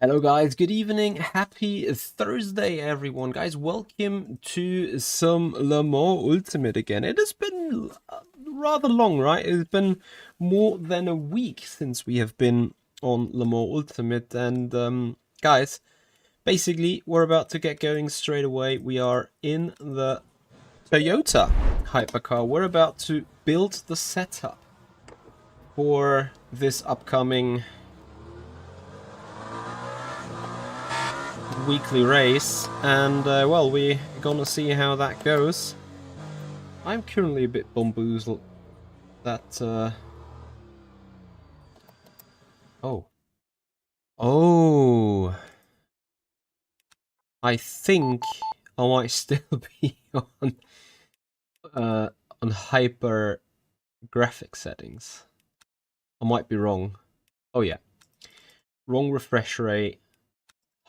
Hello guys, good evening, happy Thursday everyone. Guys, welcome to some Le Mans Ultimate again. It has been rather long, right? It's been more than a week since we have been on Le Mans Ultimate, and guys, basically we're about to get going straight away. We are in the Toyota Hypercar. We're about to build the setup for this upcoming weekly race, and well, we're gonna see how that goes. I'm currently a bit bamboozled that oh, I think I might still be on hyper graphic settings. I might be wrong. Oh yeah, wrong refresh rate,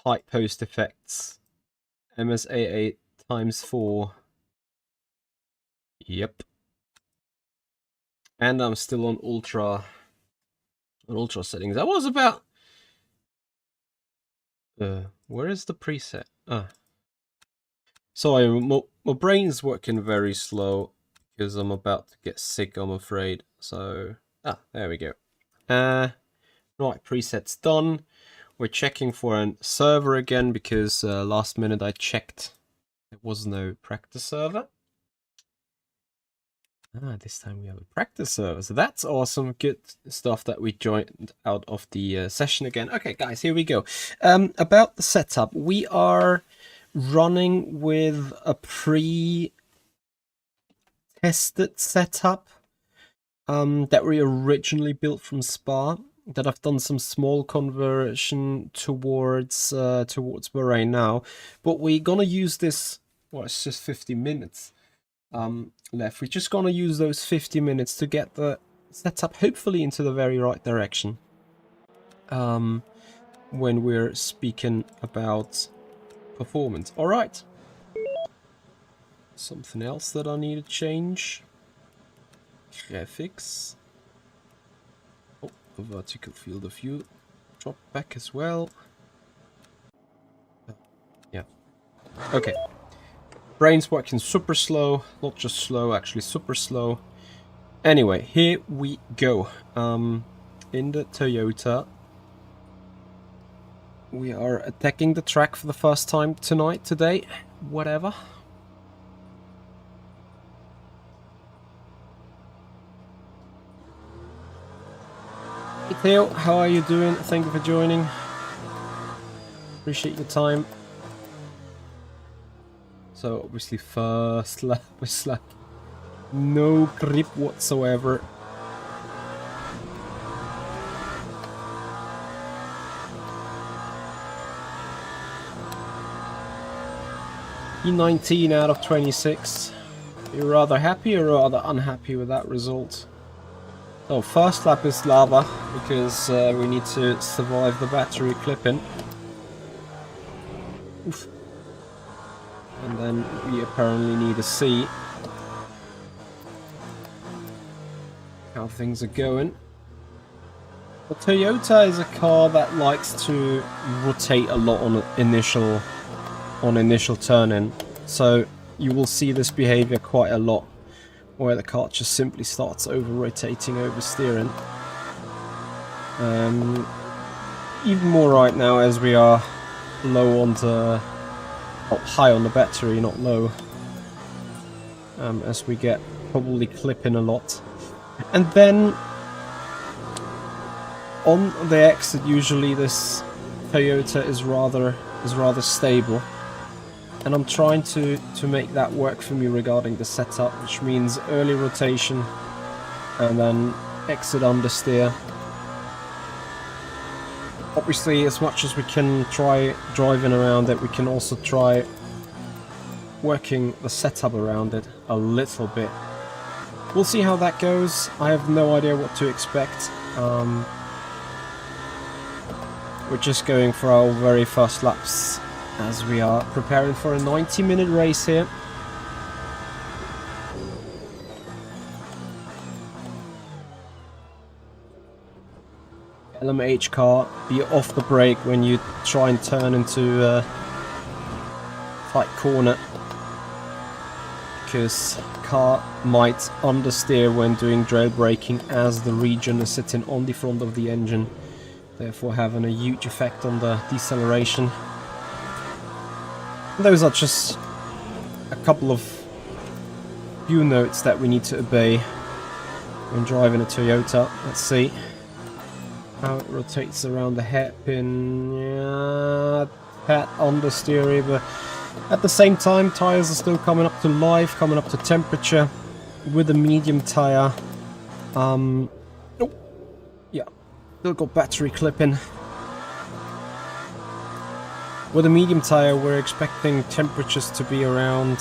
height post effects, MSAA times 4. Yep. And I'm still on ultra settings. I was about where is the preset? Sorry, my brain's working very slow because I'm about to get sick, I'm afraid. So there we go. Right, presets done. We're checking for a server again because last minute I checked there was no practice server. This time we have a practice server, so that's awesome. Good stuff that we joined out of the session again. Okay, guys, here we go. About the setup, we are running with a pre-tested setup that we originally built from Spa. That I've done some small conversion towards Bahrain now, but we're gonna use this. Well, it's just 50 minutes. Left. We're just gonna use those 50 minutes to get the setup hopefully into the very right direction. When we're speaking about performance. Alright. Something else that I need to change. Graphics. Oh, the vertical field of view. Drop back as well. Yeah. Okay. Brain's working super slow, not just slow, actually super slow. Anyway, here we go. In the Toyota, we are attacking the track for the first time today, whatever. Hey Theo, how are you doing? Thank you for joining. Appreciate your time. So obviously first lap was like no grip whatsoever. E19 out of 26. You're rather happy or rather unhappy with that result? So first lap is lava because we need to survive the battery clipping. Oof. And then we apparently need to see how things are going. The Toyota is a car that likes to rotate a lot on initial turn-in, so you will see this behavior quite a lot, where the car just simply starts over-rotating, over-steering. Even more right now as we are low on the... high on the battery, not low. As we get probably clipping a lot. And then on the exit usually this Toyota is rather stable. And I'm trying to make that work for me regarding the setup, which means early rotation and then exit understeer. Obviously, as much as we can try driving around it, we can also try working the setup around it a little bit. We'll see how that goes. I have no idea what to expect. We're just going for our very first laps as we are preparing for a 90-minute race here. LMH car be off the brake when you try and turn into a tight corner, because car might understeer when doing trail braking as the region is sitting on the front of the engine, therefore having a huge effect on the deceleration. Those are just a couple of few notes that we need to obey when driving a Toyota. Let's see how it rotates around the hairpin. Yeah, pat understeer, but at the same time tires are still coming up to life, coming up to temperature with a medium tire. Oh, yeah, still got battery clipping. With a medium tire, we're expecting temperatures to be around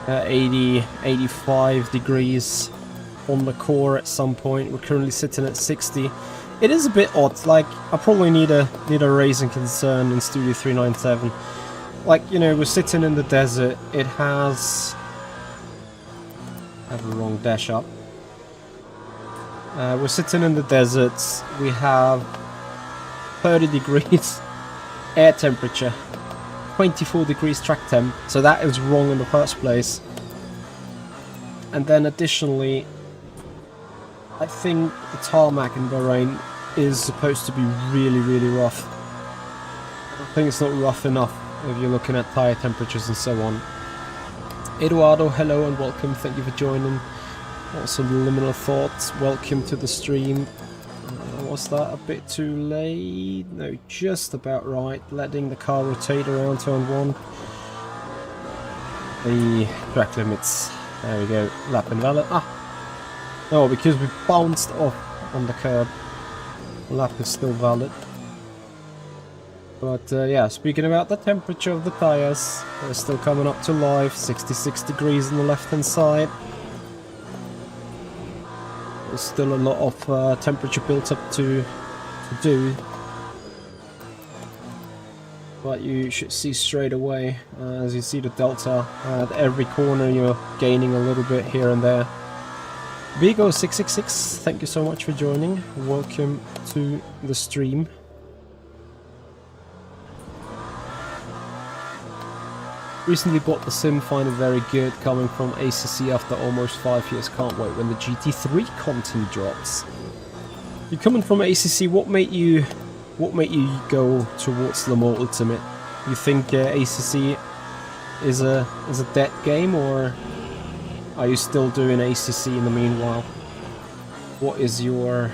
80, 85 degrees on the core at some point. We're currently sitting at 60. It is a bit odd. Like, I probably need a raising concern in Studio 397. Like, you know, we're sitting in the desert. It has... I have the wrong dash up. We're sitting in the desert. We have 30 degrees air temperature, 24 degrees track temp, so that is wrong in the first place. And then additionally, I think the tarmac in Bahrain is supposed to be really, really rough. I think it's not rough enough if you're looking at tire temperatures and so on. Eduardo, hello and welcome, thank you for joining. Also Liminal Thoughts, welcome to the stream. Was that a bit too late? No, just about right. Letting the car rotate around turn 1. The track limits. There we go. Lap invalid. Ah! No, because we bounced off on the curb. Lap is still valid. But yeah, speaking about the temperature of the tires, they're still coming up to life. 66 degrees on the left hand side. There's still a lot of temperature built up to do, but you should see straight away, as you see the delta, at every corner you're gaining a little bit here and there. Vigo666, thank you so much for joining, welcome to the stream. Recently bought the sim, find it very good, coming from ACC after almost 5 years, can't wait when the GT3 content drops. You're coming from ACC, what made you go towards Le Mans Ultimate? You think ACC is a dead game, or are you still doing ACC in the meanwhile? What is your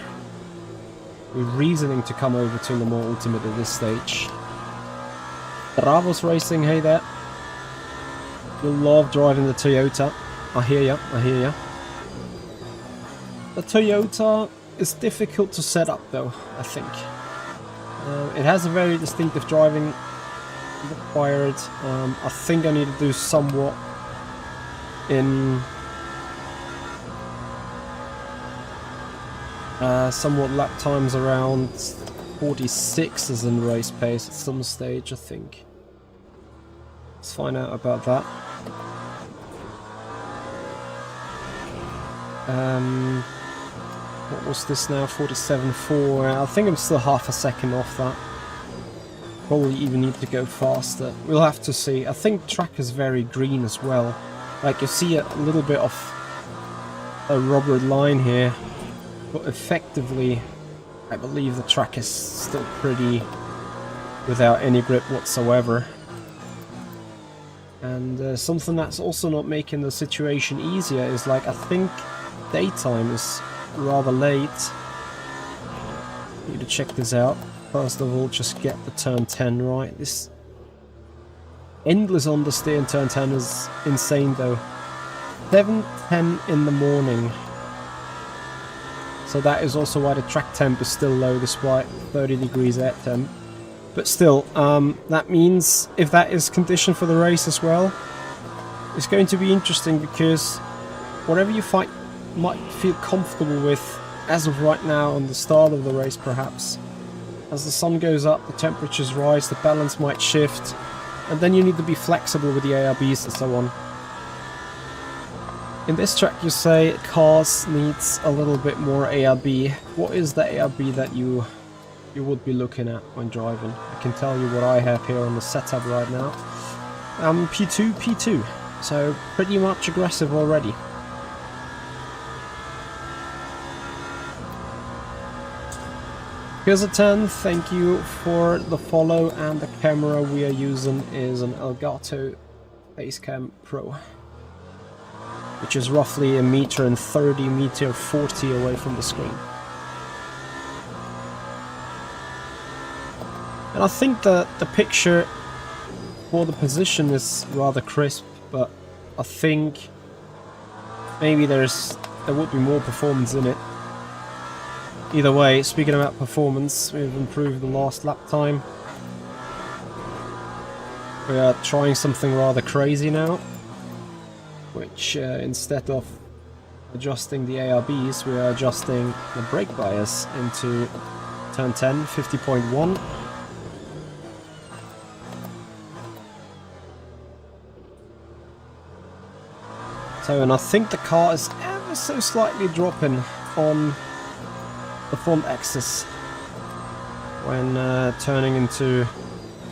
reasoning to come over to Le Mans Ultimate at this stage? Bravos Racing, hey there. You love driving the Toyota. I hear ya, I hear ya. The Toyota is difficult to set up though, I think. It has a very distinctive driving required. I think I need to do somewhat in... somewhat lap times around 46 as in race pace at some stage, I think. Let's find out about that. What was this now? 47.4. I think I'm still half a second off that. Probably even need to go faster. We'll have to see. I think track is very green as well. Like you see a little bit of a rubber line here, but effectively I believe the track is still pretty without any grip whatsoever. And something that's also not making the situation easier is, like, I think daytime is rather late. Need to check this out. First of all, just get the turn 10 right. This endless understeer in turn 10 is insane though. 7:10 in the morning. So that is also why the track temp is still low despite 30 degrees air temp. But still, that means if that is condition for the race as well, it's going to be interesting, because whatever you might feel comfortable with as of right now on the start of the race perhaps, as the sun goes up, the temperatures rise, the balance might shift, and then you need to be flexible with the ARBs and so on. In this track you say cars needs a little bit more ARB. What is the ARB that you would be looking at when driving? I can tell you what I have here on the setup right now. P2, P2. So pretty much aggressive already. Here's a 10, thank you for the follow, and the camera we are using is an Elgato Facecam Pro, which is roughly 1.30 m, 1.40 away from the screen. And I think that the picture for the position is rather crisp, but I think maybe there would be more performance in it. Either way, speaking about performance, we've improved the last lap time. We are trying something rather crazy now, which instead of adjusting the ARBs, we are adjusting the brake bias into turn 10, 50.1. So, and I think the car is ever so slightly dropping on the front axis when turning into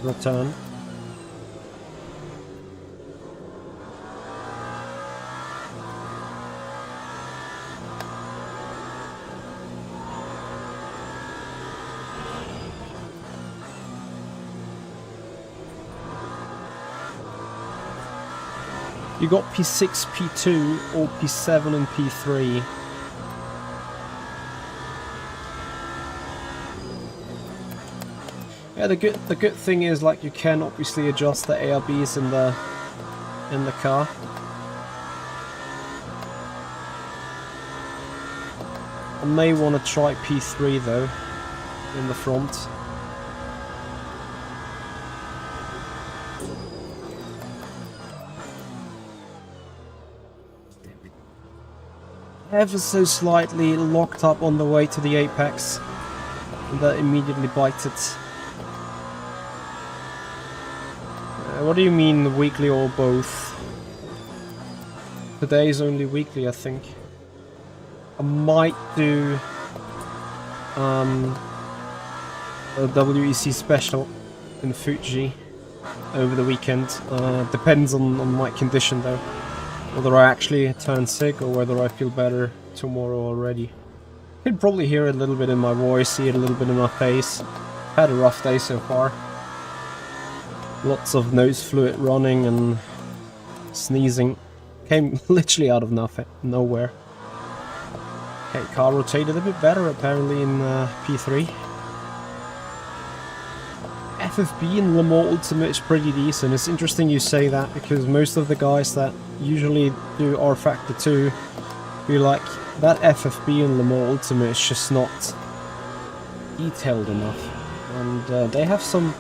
the turn. You got P6, P2, or P7 and P3. Yeah, the good thing is, like, you can obviously adjust the ARBs in the car. I may want to try P3 though in the front. Ever so slightly locked up on the way to the apex, and that immediately bited. What do you mean weekly or both? Today is only weekly, I think. I might do a WEC special in Fuji over the weekend. Depends on my condition though. Whether I actually turn sick or whether I feel better tomorrow already. You can probably hear it a little bit in my voice, see it a little bit in my face. Had a rough day so far. Lots of nose fluid running and sneezing. Came literally out of nowhere. Okay, car rotated a bit better apparently in P3. FFB in Le Mans Ultimate is pretty decent. It's interesting you say that, because most of the guys that usually do R Factor 2 feel like that FFB in Le Mans Ultimate is just not detailed enough, and they have some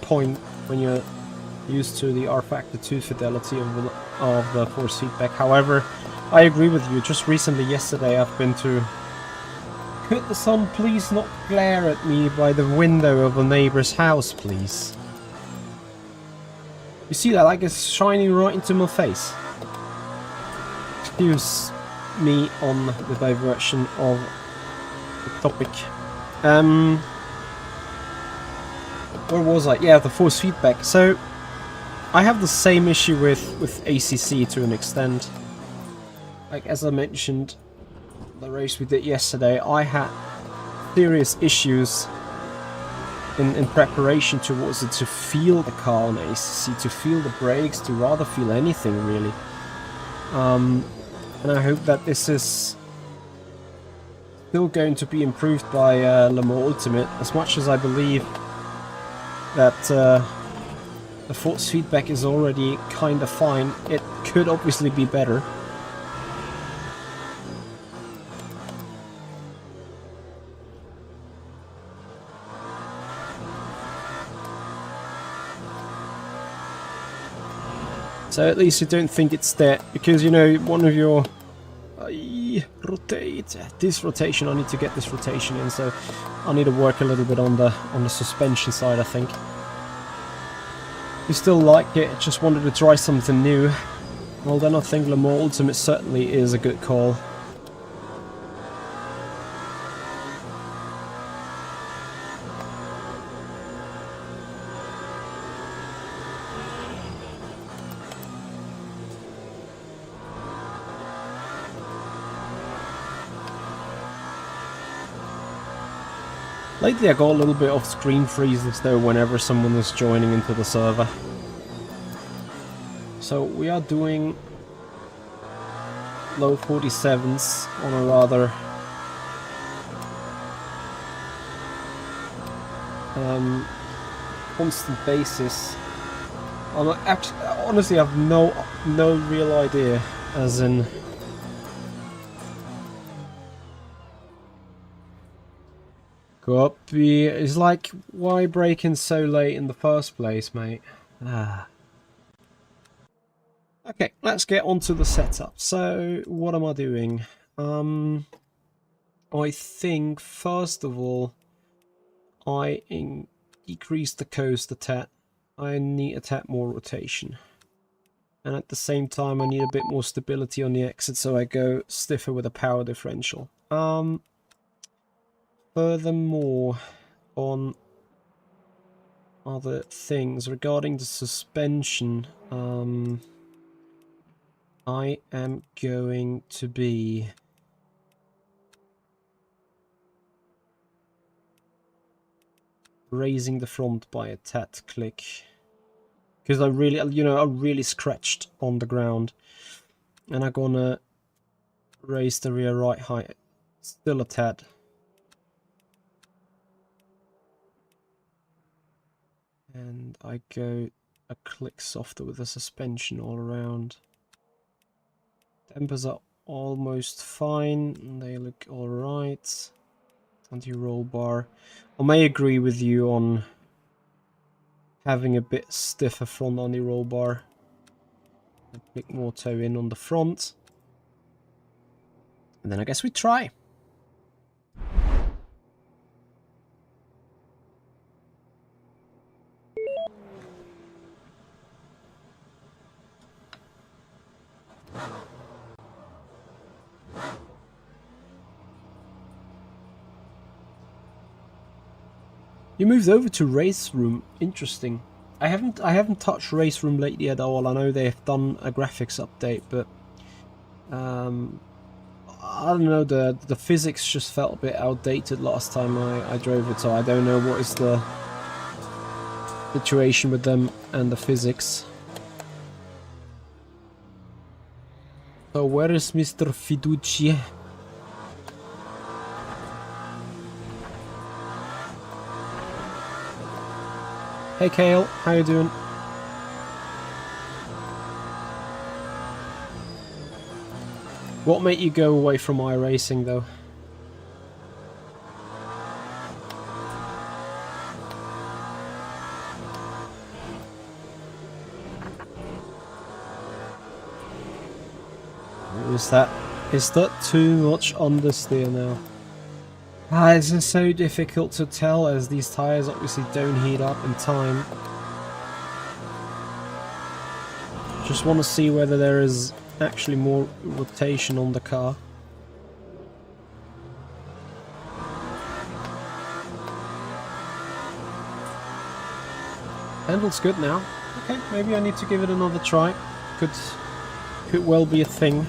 point when you're used to the R Factor 2 fidelity of the force feedback. However, I agree with you. Just recently, yesterday, I've been to... Could the sun please not glare at me by the window of a neighbor's house, please? You see that, like it's shining right into my face. Excuse me on the diversion of the topic. Where was I? Yeah, the force feedback. So, I have the same issue with ACC to an extent. Like, as I mentioned, the race we did yesterday, I had serious issues in preparation towards it, to feel the car on ACC, to feel the brakes, to rather feel anything really. And I hope that this is still going to be improved by Le Mans Ultimate, as much as I believe that the force feedback is already kind of fine. It could obviously be better. So at least you don't think it's there, because, you know, one of your... rotate. This rotation, I need to get this rotation in, so I need to work a little bit on the suspension side, I think. We still like it, just wanted to try something new. Well, then I think Le Mans Ultimate certainly is a good call. Lately I got a little bit of screen freezes though whenever someone is joining into the server. So we are doing low 47s on a rather constant basis. I'm actually, honestly, I have no real idea, as in copy. It's like, why break in so late in the first place, mate? Okay, let's get onto the setup. So, what am I doing? I think, first of all, I decrease the coast a tad. I need a tad more rotation. And at the same time, I need a bit more stability on the exit, so I go stiffer with a power differential. Furthermore, on other things regarding the suspension, I am going to be raising the front by a tad click, because I really, I really scratched on the ground, and I'm gonna raise the rear right height still a tad. And I go a click softer with the suspension all around. Dampers are almost fine, they look alright. Anti-roll bar. I may agree with you on having a bit stiffer front anti-roll bar. A bit more toe in on the front. And then I guess we try. You moved over to Race Room. Interesting. I haven't touched Race Room lately at all. I know they've done a graphics update, but I don't know, the physics just felt a bit outdated last time I drove it, so I don't know what is the situation with them and the physics. So where is Mr. Fiducia? Hey Kale, how you doing? What made you go away from iRacing though? Is that too much understeer now? It's just so difficult to tell as these tires obviously don't heat up in time. Just want to see whether there is actually more rotation on the car. Handles good now. Okay, maybe I need to give it another try. Could well be a thing.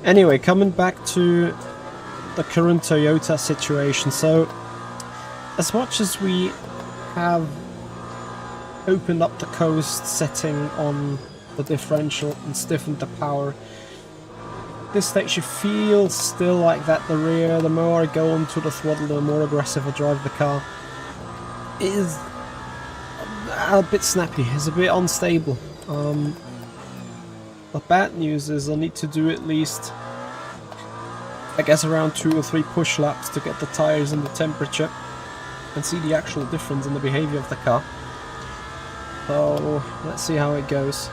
Anyway, coming back to the current Toyota situation. So, as much as we have opened up the coast setting on the differential and stiffened the power, at this stage you feel still like that the rear, the more I go onto the throttle, the more aggressive I drive the car, is a bit snappy, it's a bit unstable. The bad news is I need to do at least, I guess, around 2 or 3 push laps to get the tires and the temperature and see the actual difference in the behavior of the car. So let's see how it goes.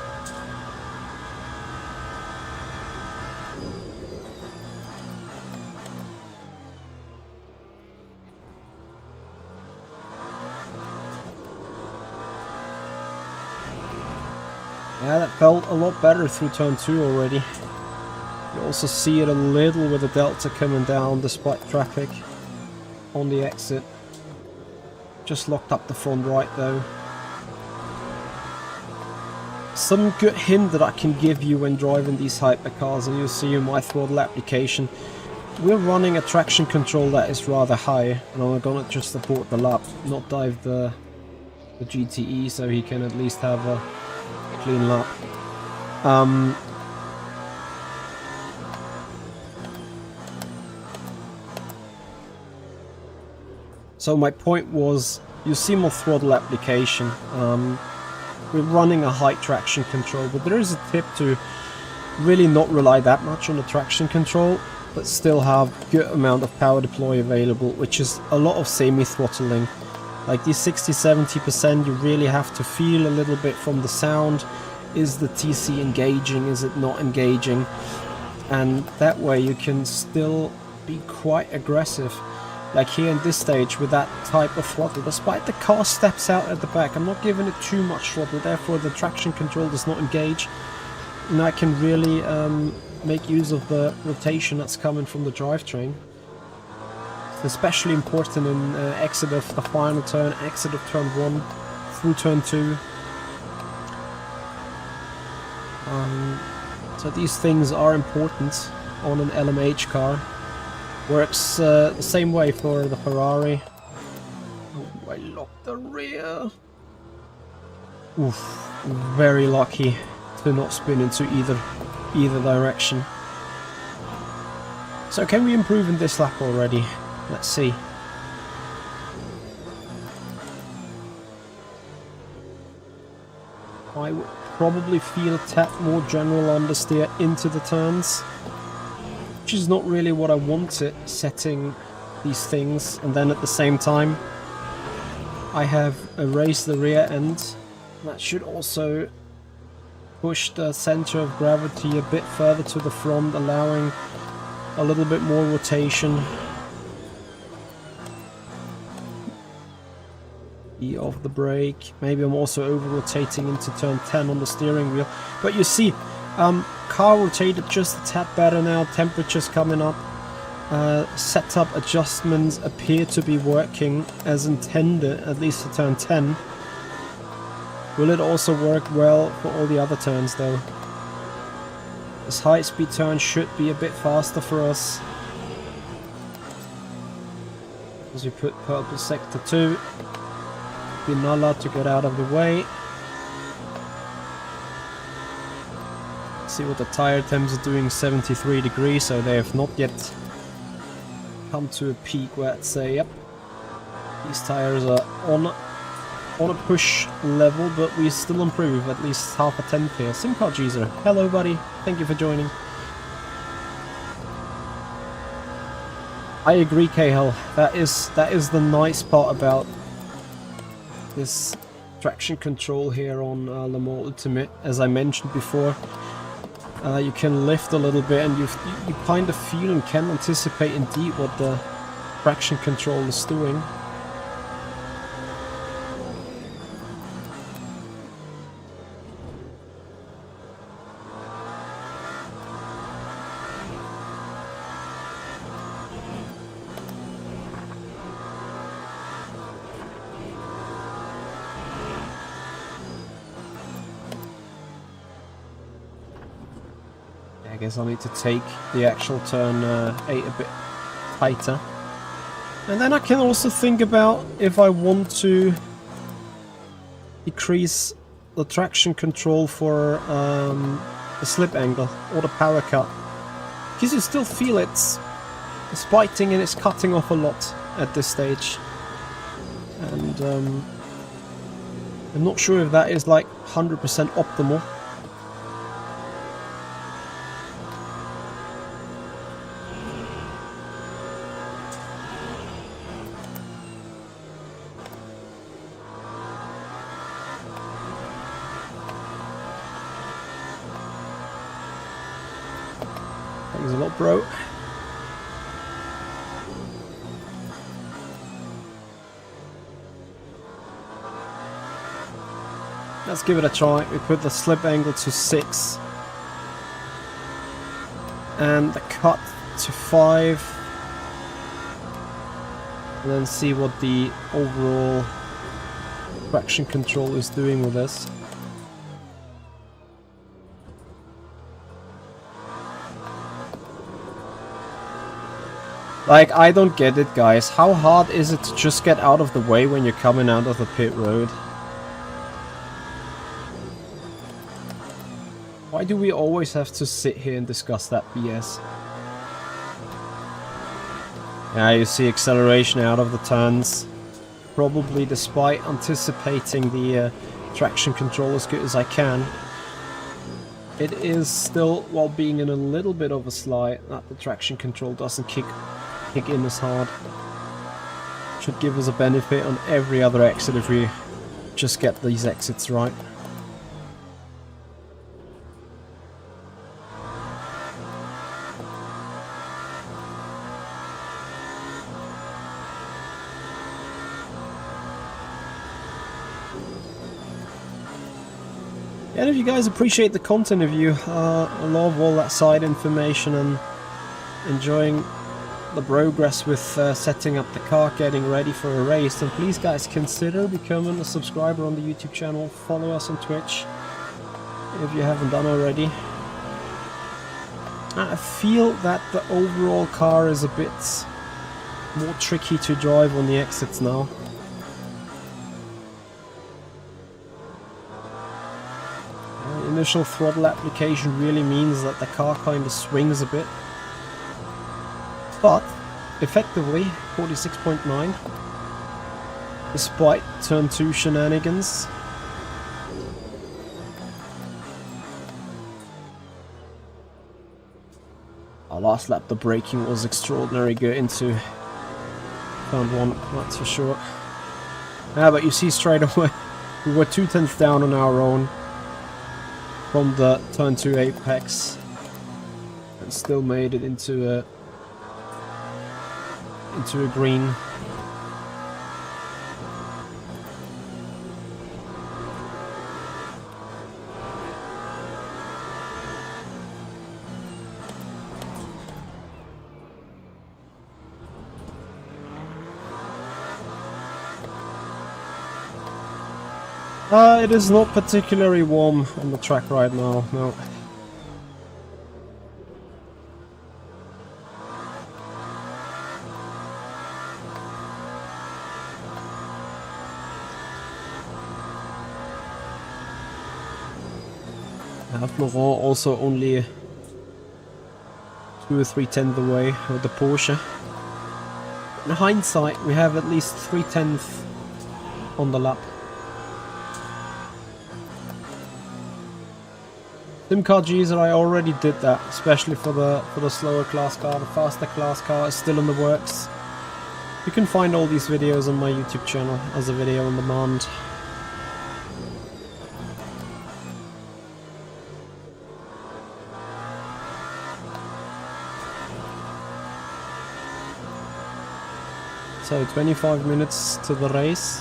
Yeah, that felt a lot better through turn 2 already. You also see it a little with the delta coming down despite traffic on the exit. Just locked up the front right though. Some good hint that I can give you when driving these hypercars, and you'll see in my throttle application, we're running a traction control that is rather high, and I'm gonna just abort the lap, not dive the GTE, so he can at least have a clean lap. So my point was, you see my throttle application. We're running a high traction control, but there is a tip to really not rely that much on the traction control, but still have good amount of power deploy available, which is a lot of semi-throttling. Like these 60-70%, you really have to feel a little bit from the sound. Is the TC engaging? Is it not engaging? And that way you can still be quite aggressive. Like here in this stage with that type of throttle, despite the car steps out at the back, I'm not giving it too much throttle, therefore the traction control does not engage. And I can really make use of the rotation that's coming from the drivetrain. It's especially important in exit of the final turn, exit of turn 1, through turn 2. So these things are important on an LMH car. Works the same way for the Ferrari. Oh, I locked the rear. Oof, very lucky to not spin into either direction. So can we improve in this lap already? Let's see. I would probably feel a tad more general understeer into the turns, which is not really what I wanted, setting these things. And then at the same time I have erased the rear end. That should also push the center of gravity a bit further to the front, allowing a little bit more rotation. E off the brake. Maybe I'm also over rotating into turn 10 on the steering wheel. But you see, car rotated just a tad better now, temperatures coming up, setup adjustments appear to be working as intended, at least for turn 10. Will it also work well for all the other turns though? This high speed turn should be a bit faster for us. As we put purple sector 2, Binala to get out of the way. See what the tire temps are doing, 73 degrees, so they have not yet come to a peak where I'd say, yep, these tires are on a push level, but we still improve at least half a tenth here. Simcar Geezer, hello buddy, thank you for joining. I agree, Cahill, that is the nice part about this traction control here on Le Mans Ultimate. As I mentioned before, you can lift a little bit and you kind of feel and can anticipate indeed what the traction control is doing. I guess I'll need to take the actual turn 8 a bit tighter. And then I can also think about if I want to decrease the traction control for the slip angle or the power cut. Because you still feel it's biting and it's cutting off a lot at this stage. And I'm not sure if that is like 100% optimal. Thanks a lot, bro. Let's give it a try. We put the slip angle to 6 and the cut to 5, and then see what the overall traction control is doing with this. Like, I don't get it, guys. How hard is it to just get out of the way when you're coming out of the pit road? Why do we always have to sit here and discuss that BS? Yeah, you see acceleration out of the turns. Probably despite anticipating the traction control as good as I can. It is still, while being in a little bit of a slide, that the traction control doesn't kick in as hard. Should give us a benefit on every other exit if we just get these exits right. And if you guys appreciate the content, if you love all that side information and enjoying the progress with setting up the car, getting ready for a race, then please guys consider becoming a subscriber on the YouTube channel. Follow us on Twitch if you haven't done already. I feel that the overall car is a bit more tricky to drive on the exits now. Initial throttle application really means that the car kind of swings a bit. But, effectively, 46.9, despite turn 2 shenanigans. Our last lap, the braking was extraordinary good into turn 1, that's for sure. Yeah, but you see straight away, we were 2/10 down on our own from the turn 2 apex, and still made it into a green. It is not particularly warm on the track right now, no. Laurent also only 2 or 3/10 away with the Porsche. In hindsight, we have at least 3/10 on the lap. SimCar Geezer, I already did that, especially for the slower class car. The faster class car is still in the works. You can find all these videos on my YouTube channel as a video on demand. So 25 minutes to the race.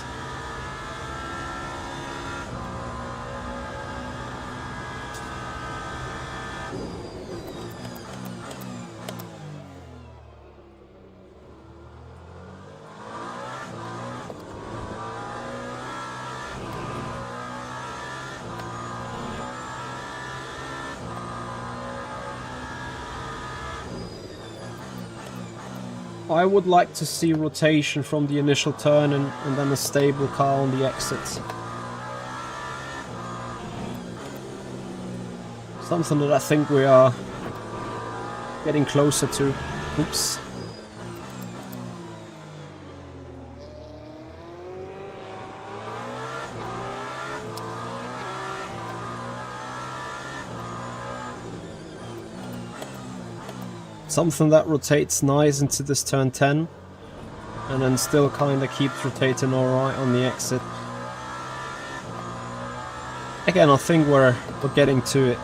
I would like to see rotation from the initial turn and then a stable car on the exits. Something that I think we are getting closer to. Oops. Something that rotates nice into this turn 10 and then still kind of keeps rotating alright on the exit. Again, I think we're getting to it.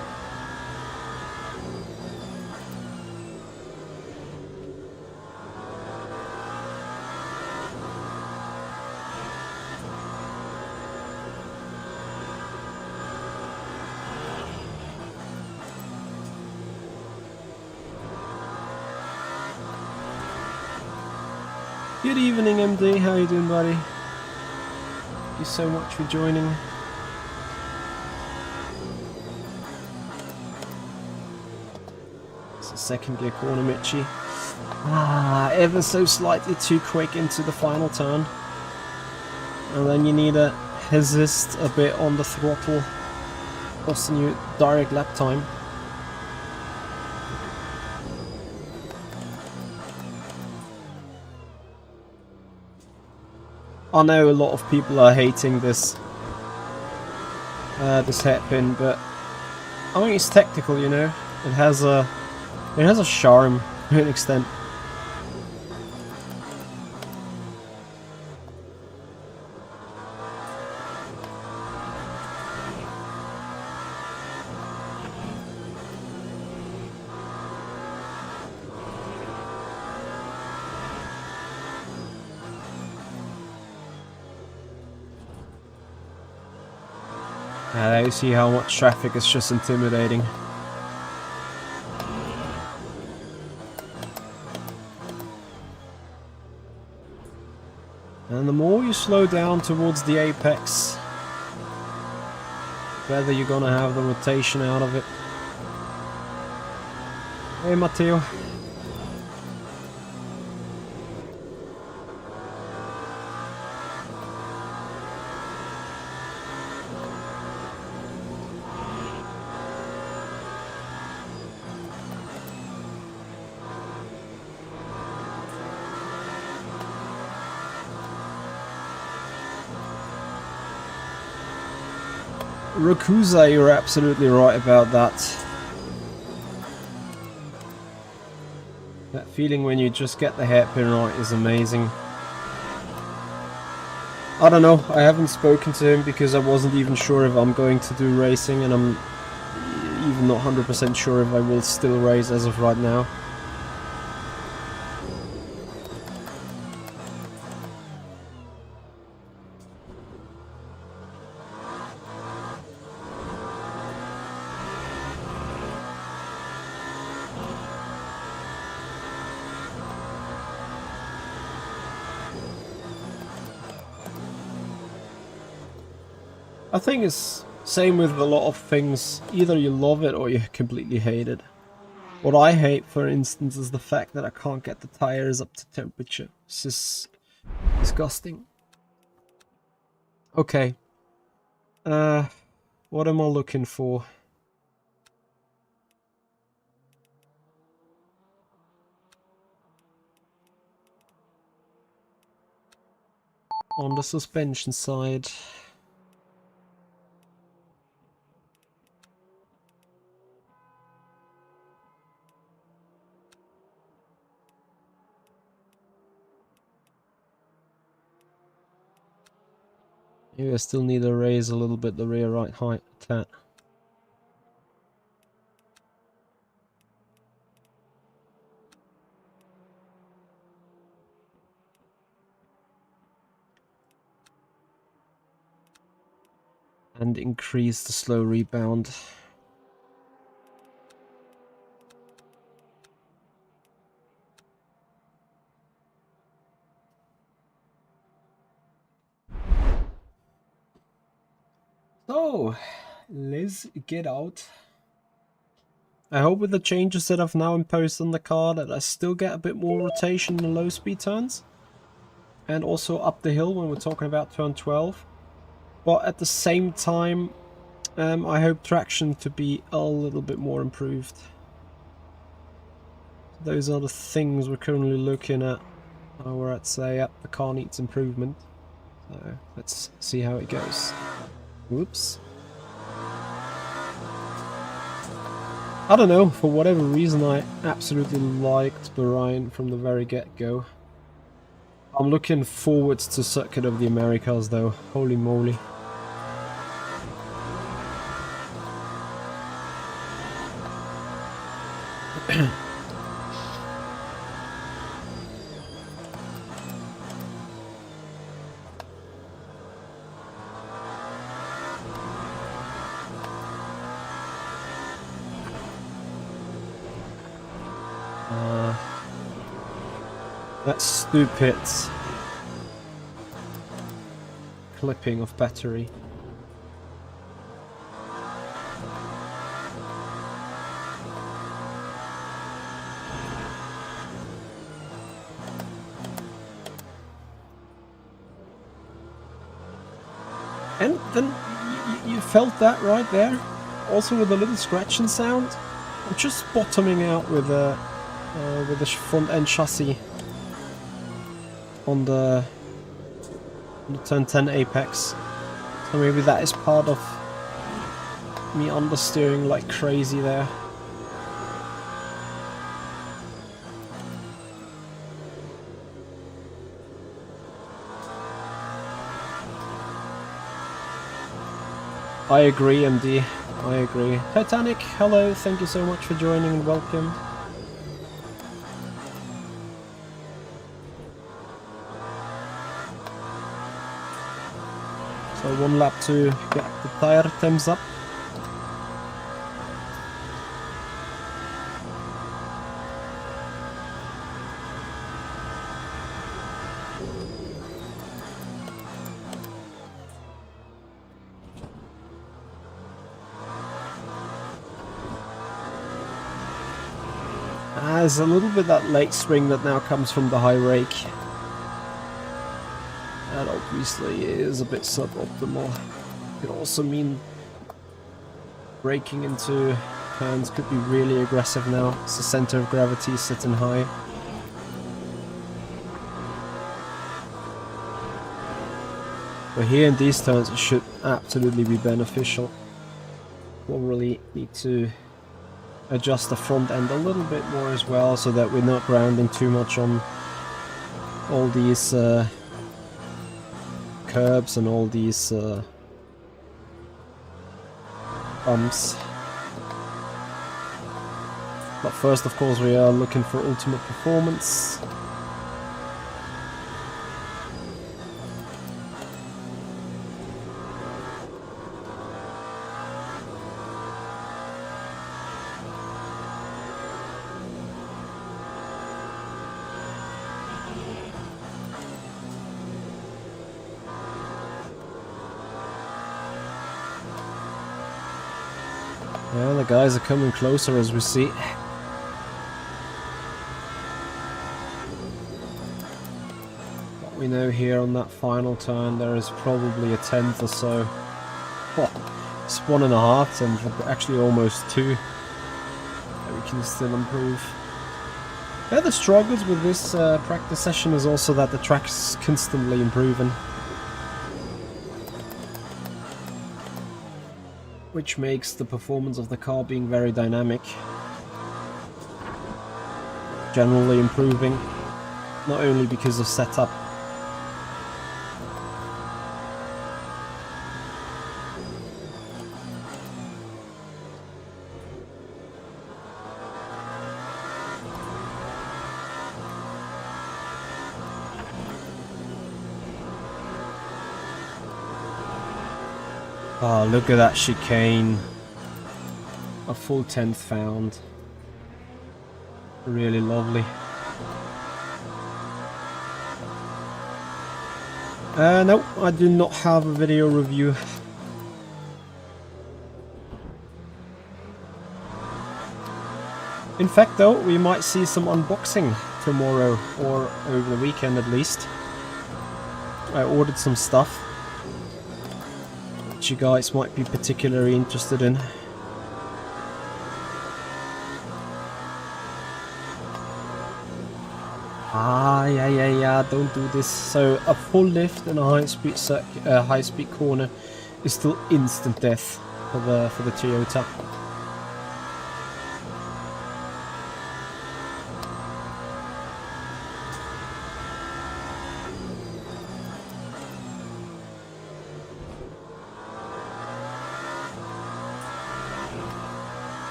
Good evening, MD. How you doing, buddy? Thank you so much for joining. It's a second gear corner, Mitchy. Ever so slightly too quick into the final turn. And then you need to resist a bit on the throttle, costing you direct lap time. I know a lot of people are hating this this hairpin, but I think it's tactical, you know. It has a charm to an extent. There you see how much traffic is just intimidating. And the more you slow down towards the apex, the better you're gonna have the rotation out of it. Hey Matteo. Rakuza, you're absolutely right about that. That feeling when you just get the hairpin right is amazing. I don't know, I haven't spoken to him because I wasn't even sure if I'm going to do racing, and I'm even not 100% sure if I will still race as of right now. I think it's same with a lot of things. Either you love it or you completely hate it. What I hate, for instance, is the fact that I can't get the tires up to temperature. It's just disgusting. Okay. What am I looking for? On the suspension side. Maybe I still need to raise a little bit the rear right height a tad. And increase the slow rebound. So, let's get out. I hope with the changes that I've now imposed on the car that I still get a bit more rotation in the low speed turns. And also up the hill when we're talking about turn 12. But at the same time, I hope traction to be a little bit more improved. Those are the things we're currently looking at. Where I'd say, yep, the car needs improvement. So let's see how it goes. Whoops. I don't know, for whatever reason I absolutely liked Bahrain from the very get-go. I'm looking forward to Circuit of the Americas though, holy moly. That stupid clipping of battery. And then you felt that right there, also with a little scratching sound. I'm just bottoming out with the front end chassis on the turn 10 apex. So maybe that is part of me understeering like crazy there. I agree, MD. I agree. Titanic, hello, thank you so much for joining and welcome. So 1 lap to get the tire temps up. There's a little bit that late swing that now comes from the high rake. That obviously is a bit suboptimal. Could also mean braking into turns could be really aggressive now, as the center of gravity is sitting high. But here in these turns it should absolutely be beneficial. We'll really need to adjust the front end a little bit more as well, so that we're not grounding too much on all these curbs and all these bumps. But first, of course, we are looking for ultimate performance. Yeah, the guys are coming closer as we see. What we know here on that final turn, there is probably a tenth or so. Oh, it's 1.5 tenths, actually almost 2. That we can still improve. Yeah, the struggles with this practice session is also that the track's constantly improving, which makes the performance of the car being very dynamic. Generally improving, not only because of setup. Oh, look at that chicane. A full 10th found. Really lovely. No, I do not have a video review. In fact though, we might see some unboxing tomorrow, or over the weekend at least. I ordered some stuff you guys might be particularly interested in. Yeah, don't do this. So a full lift in a high speed corner is still instant death for the Toyota.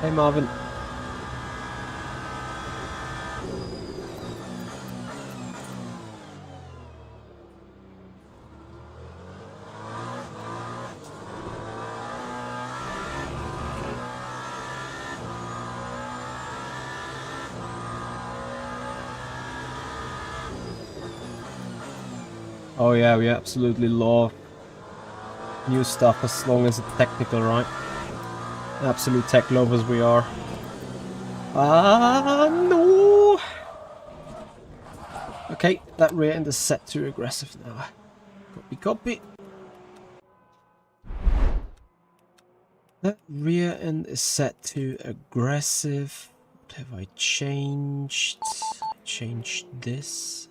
Hey Marvin. Oh yeah, we absolutely love new stuff as long as it's technical, right? Absolute tech lovers we are. Ah, no! Okay, that rear end is set to aggressive now. Copy, copy. That rear end is set to aggressive. What have I changed? I changed this.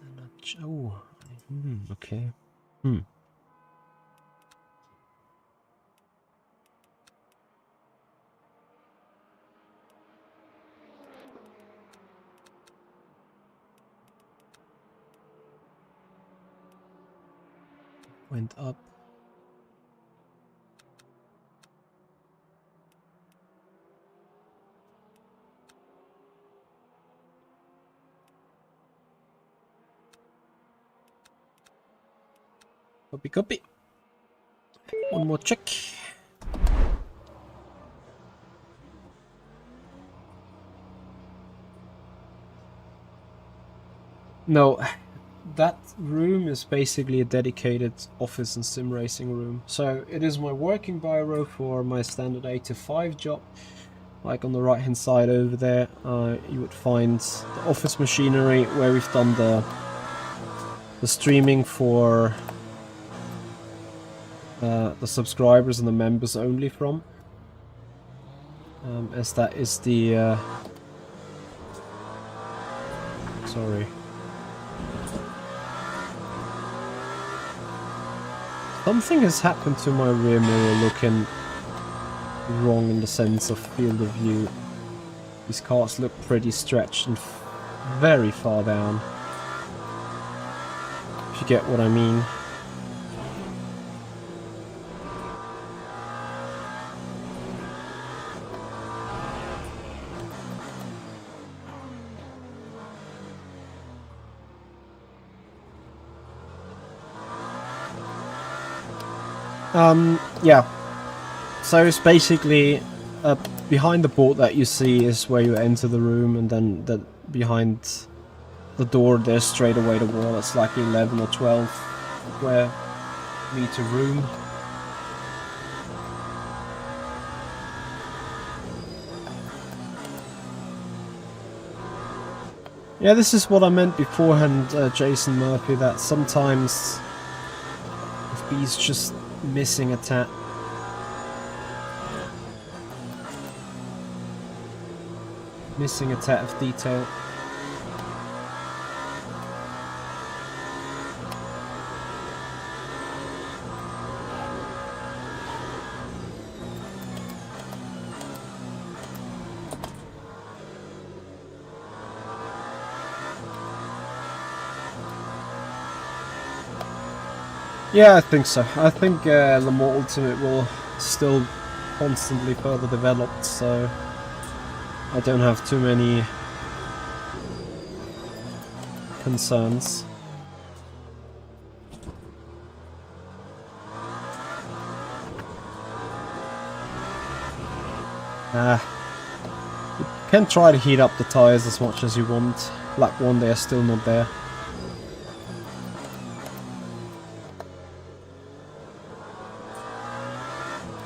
Oh, okay. Went up. Copy, copy. One more check. No, that room is basically a dedicated office and sim racing room. So it is my working biro for my standard 8 to 5 job. Like on the right hand side over there, you would find the office machinery where we've done the streaming for the subscribers and the members only from. As that is the... sorry. Something has happened to my rear mirror looking wrong in the sense of field of view. These cars look pretty stretched and very far down. If you get what I mean. Yeah. So it's basically behind the board that you see is where you enter the room, and then behind the door there's straight away the wall. It's like 11 or 12 square meter room. Yeah, this is what I meant beforehand, Jason Murphy, that sometimes FB's just missing a tad. Missing a tad of detail. Yeah, I think so. I think Le Mans Ultimate will still constantly further develop, so I don't have too many concerns. You can try to heat up the tires as much as you want. Lap 1, they are still not there.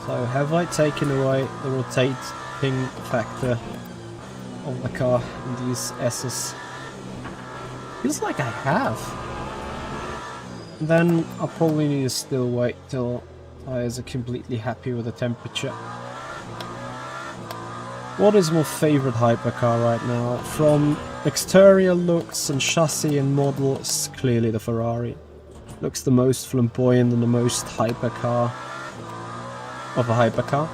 So have I taken away the rotating factor of the car in these S's? Feels like I have. Then I'll probably need to still wait till tires are completely happy with the temperature. What is my favorite hypercar right now? From exterior looks and chassis and model, it's clearly the Ferrari. Looks the most flamboyant and the most hypercar of a hypercar.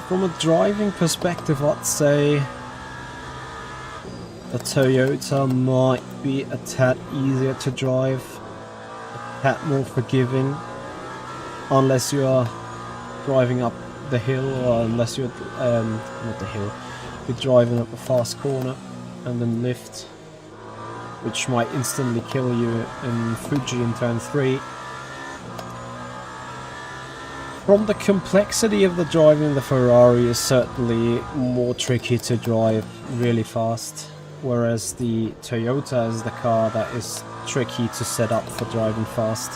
From a driving perspective, I'd say the Toyota might be a tad easier to drive, a tad more forgiving, unless you are driving up the hill, or unless you're not the hill, you're driving up a fast corner and then lift, which might instantly kill you in Fuji in turn 3. From the complexity of the driving, the Ferrari is certainly more tricky to drive really fast, whereas the Toyota is the car that is tricky to set up for driving fast.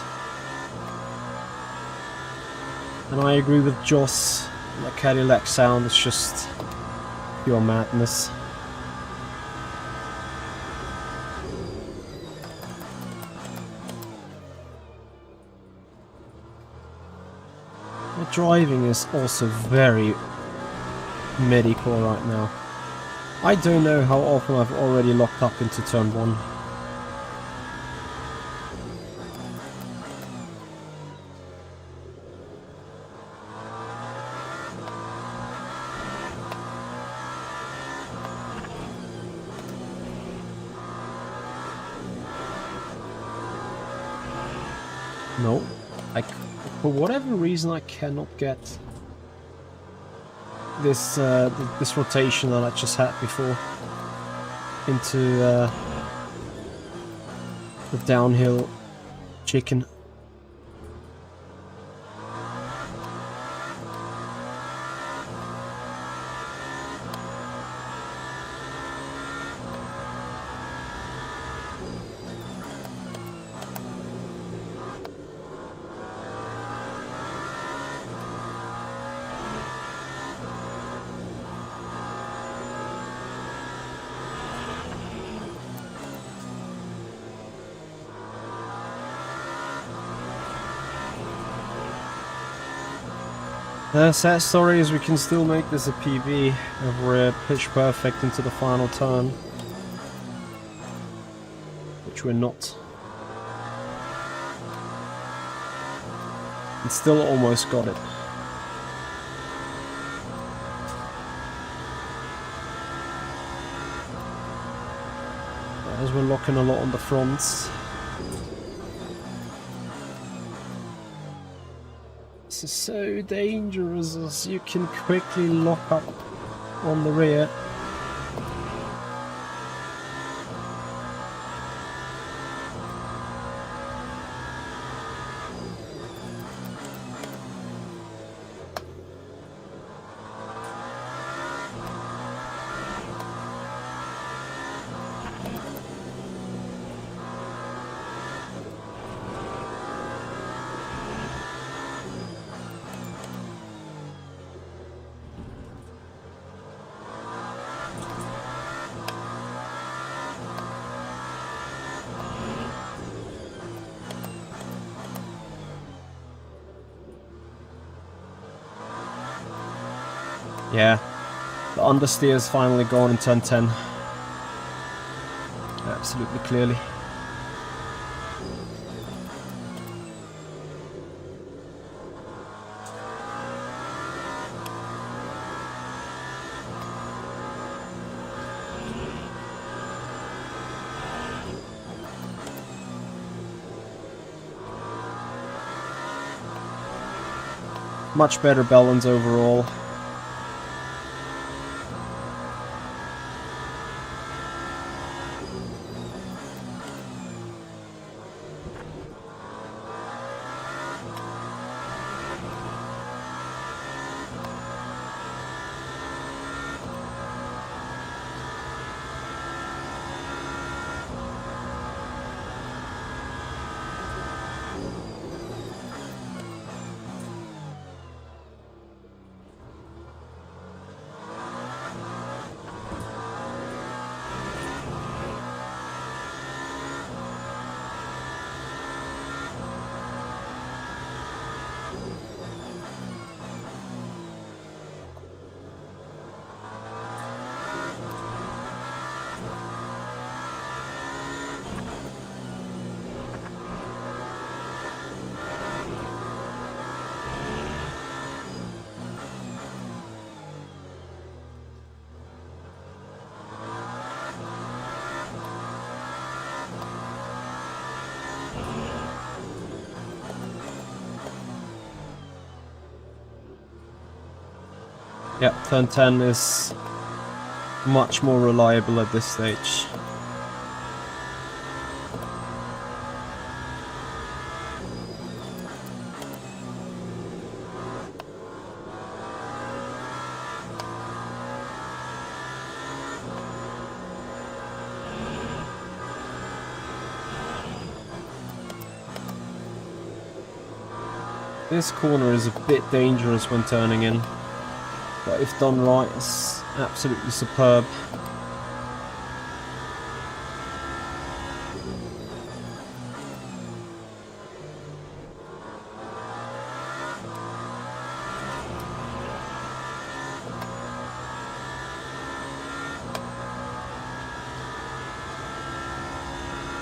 And I agree with Joss, the Cadillac sound is just pure madness. The driving is also very medical right now. I don't know how often I've already locked up into turn 1. No, for whatever reason I cannot get this this rotation that I just had before into the downhill chicken. The sad story is we can still make this a PB if we're pitch perfect into the final turn, which we're not. And still almost got it. As we're locking a lot on the fronts. This is so dangerous as you can quickly lock up on the rear. Yeah, the understeer is finally gone in turn 10. Absolutely clearly. Much better balance overall. Yep, turn 10 is much more reliable at this stage. This corner is a bit dangerous when turning in, but if done right, it's absolutely superb.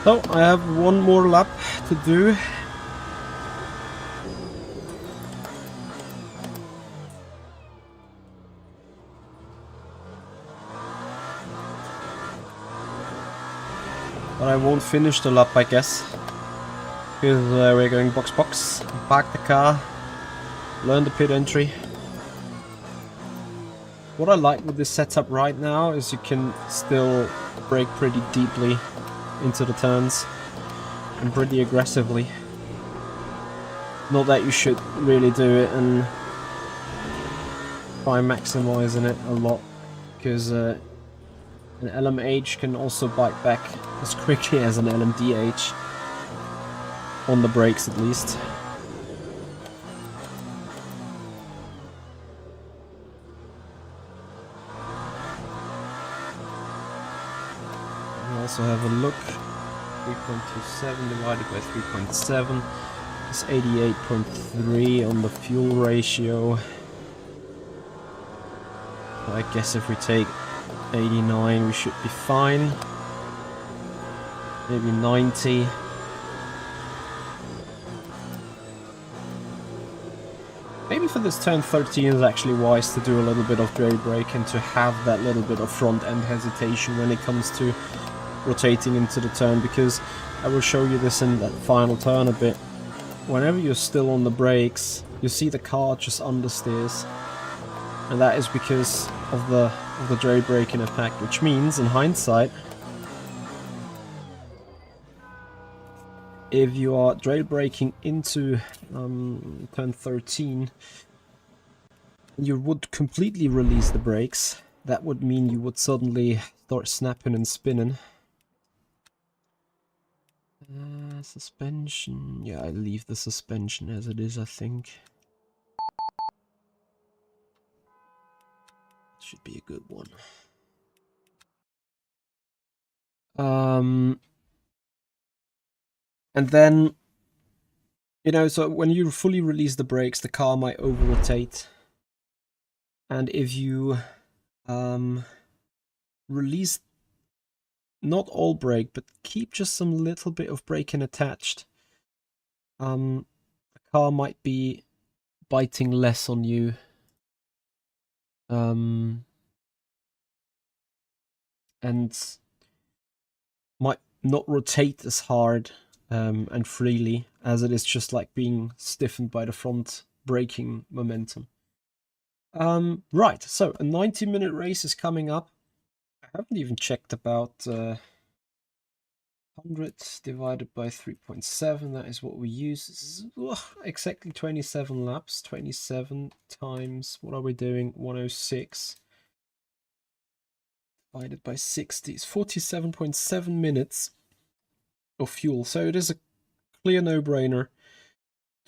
So, I have one more lap to do. But I won't finish the lap, I guess. Because we're going box box, park the car, learn the pit entry. What I like with this setup right now is you can still brake pretty deeply into the turns and pretty aggressively. Not that you should really do it and try maximizing it a lot, because an LMH can also bite back as quickly as an LMDH, on the brakes at least. Also have a look. 3.27 divided by 3.7 is 88.3 on the fuel ratio. So I guess if we take 89 we should be fine. Maybe 90. Maybe for this turn 13 is actually wise to do a little bit of dray brake and to have that little bit of front end hesitation when it comes to rotating into the turn, because I will show you this in that final turn a bit. Whenever you're still on the brakes, you see the car just understeers, and that is because of the dray braking effect, which means in hindsight, if you are dray braking into turn 13, you would completely release the brakes. That would mean you would suddenly start snapping and spinning. Suspension. Yeah, I leave the suspension as it is, I think. Should be a good one. And then, you know, so when you fully release the brakes, the car might over-rotate. And if you release not all brake, but keep just some little bit of braking attached, the car might be biting less on you. And might not rotate as hard and freely as it is just like being stiffened by the front braking momentum. Right, so a 90-minute race is coming up. I haven't even checked about 100 divided by 3.7. That is what we use. This is, exactly 27 laps. 27 times, what are we doing? 106 divided by 60 is 47.7 minutes of fuel. So it is a clear no-brainer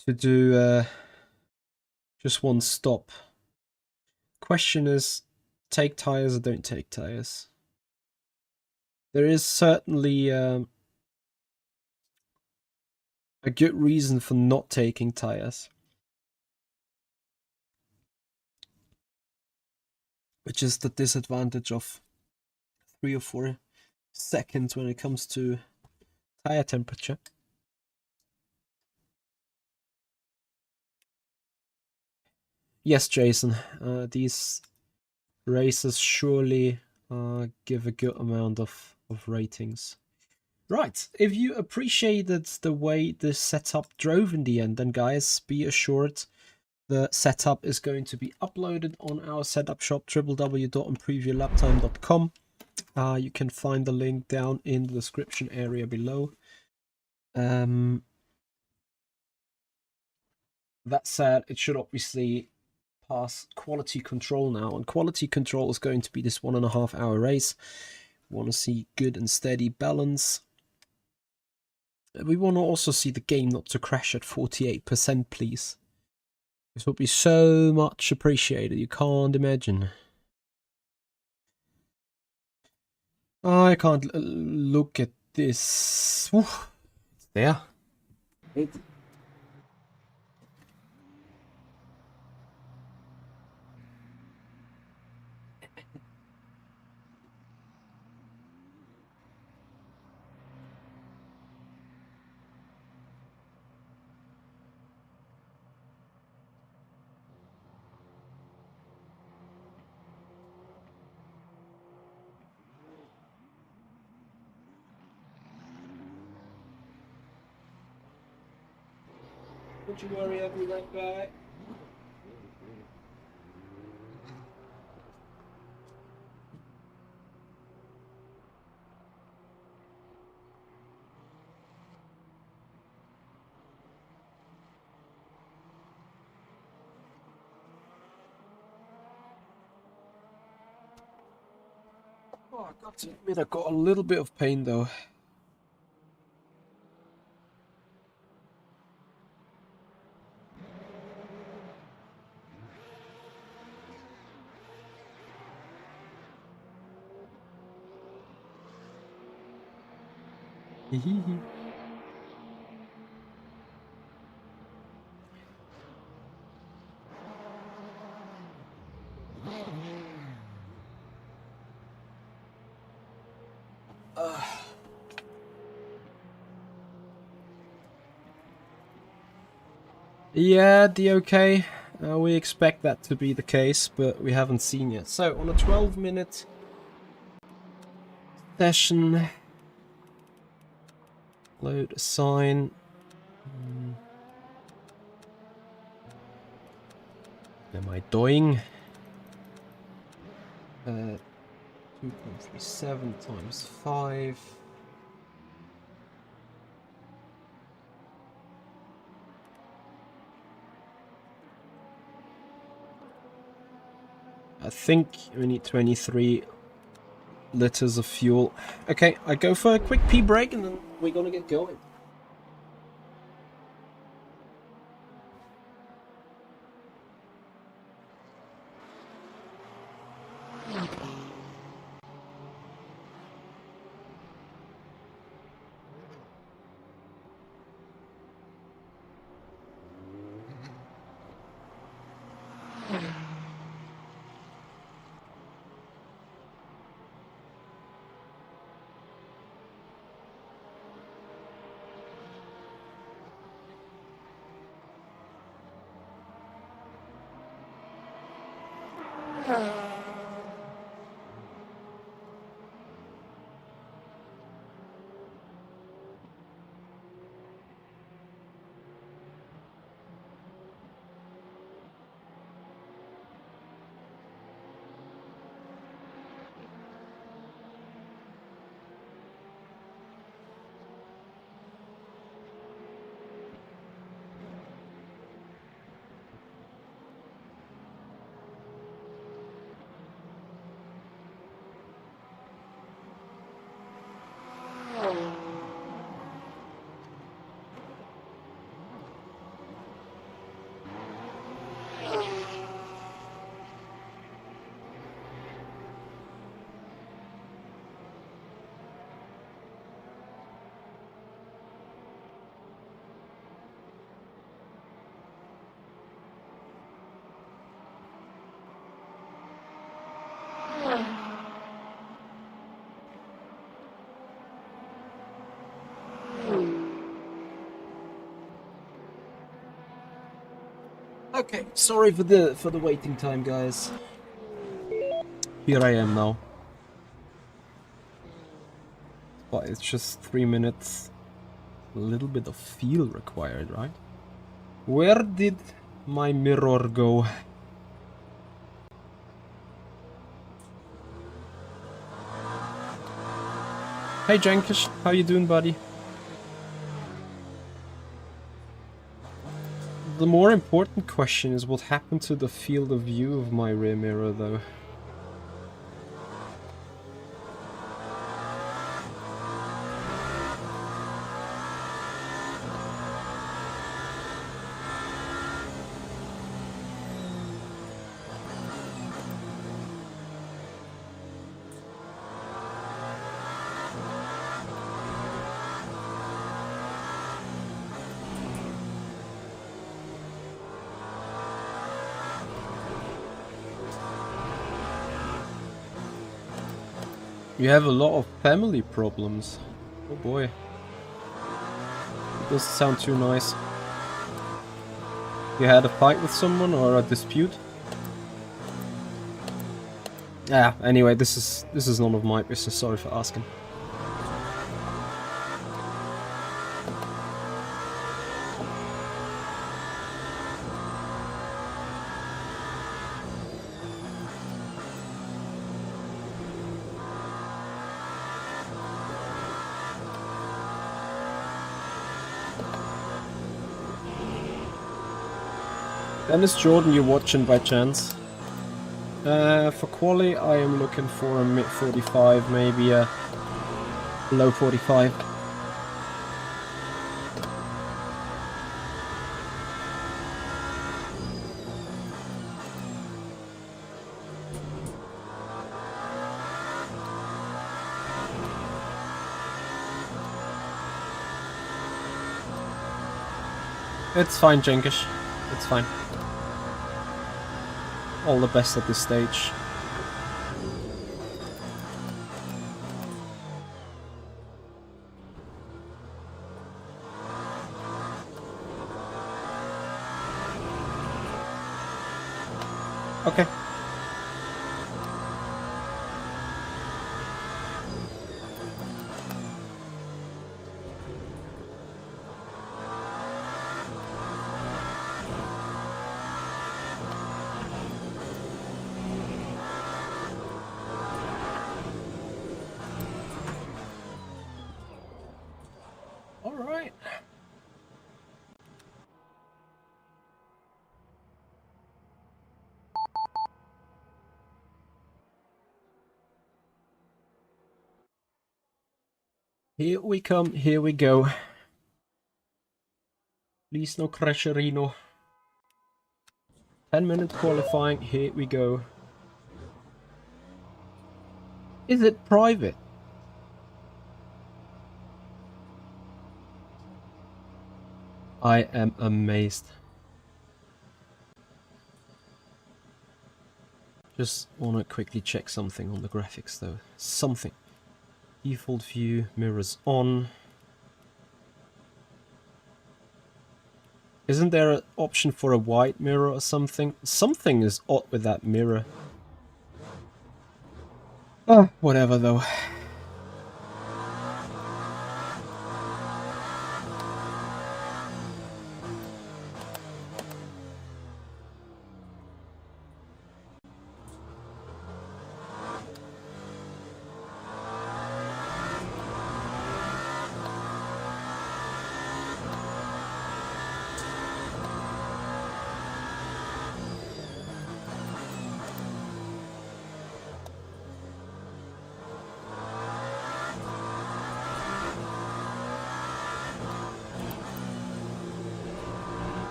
to do just one stop. Question is, take tires or don't take tires? There is certainly a good reason for not taking tires, which is the disadvantage of 3 or 4 seconds when it comes to tire temperature. Yes, Jason, these races surely give a good amount of ratings. Right, if you appreciated the way this setup drove in the end, then guys, be assured the setup is going to be uploaded on our setup shop, www.improveyourlaptime.com. You can find the link down in the description area below. That said, it should obviously pass quality control now, and quality control is going to be this 1.5 hour race. We want to see good and steady balance. We want to also see the game not to crash at 48%, please. This would be so much appreciated, you can't imagine. I can't look at this. Oof. It's there. Don't you worry, I'll be right back. Oh, I got to admit, I got a little bit of pain though. Yeah, DOK. We expect that to be the case, but we haven't seen yet. So, on a 12-minute session, load a sign. Am I dying? 2.37 times 5. I think we need 23 liters of fuel. Okay, I go for a quick pee break and then we're gonna get going. Okay, sorry for the waiting time, guys. Here I am now. But it's just 3 minutes. A little bit of feel required, right? Where did my mirror go? Hey Jankish, how you doing, buddy? The more important question is what happened to the field of view of my rear mirror, though. You have a lot of family problems. Oh boy. It doesn't sound too nice. You had a fight with someone or a dispute? Yeah, anyway, this is none of my business, sorry for asking. Dennis Jordan, you watching by chance? For quali, I am looking for a mid 45, maybe a low 45. It's fine, Jenkish. It's fine. All the best at this stage. Okay. All right. Here we come, here we go. Please no crasherino. 10-minute qualifying, here we go. Is it private? I am amazed. Just want to quickly check something on the graphics though. Something. Default view, mirrors on. Isn't there an option for a wide mirror or something? Something is odd with that mirror. Whatever though.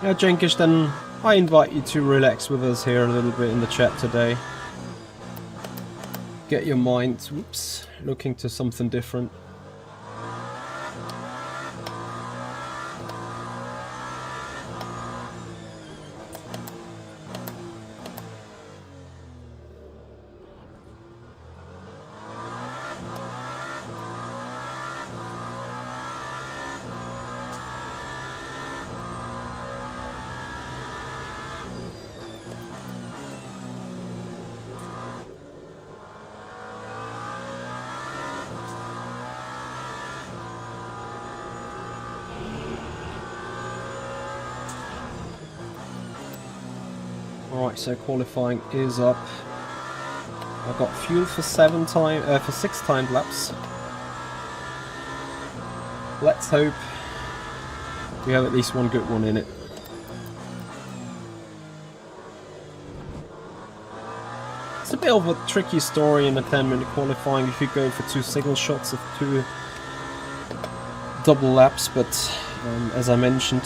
Yeah, Jenkish, then I invite you to relax with us here a little bit in the chat today. Get your mind, whoops, looking to something different. Alright, so qualifying is up. I've got fuel for 6 timed laps. Let's hope we have at least one good one in it. It's a bit of a tricky story in the 10-minute qualifying if you go for 2 signal shots of 2 double laps, but as I mentioned,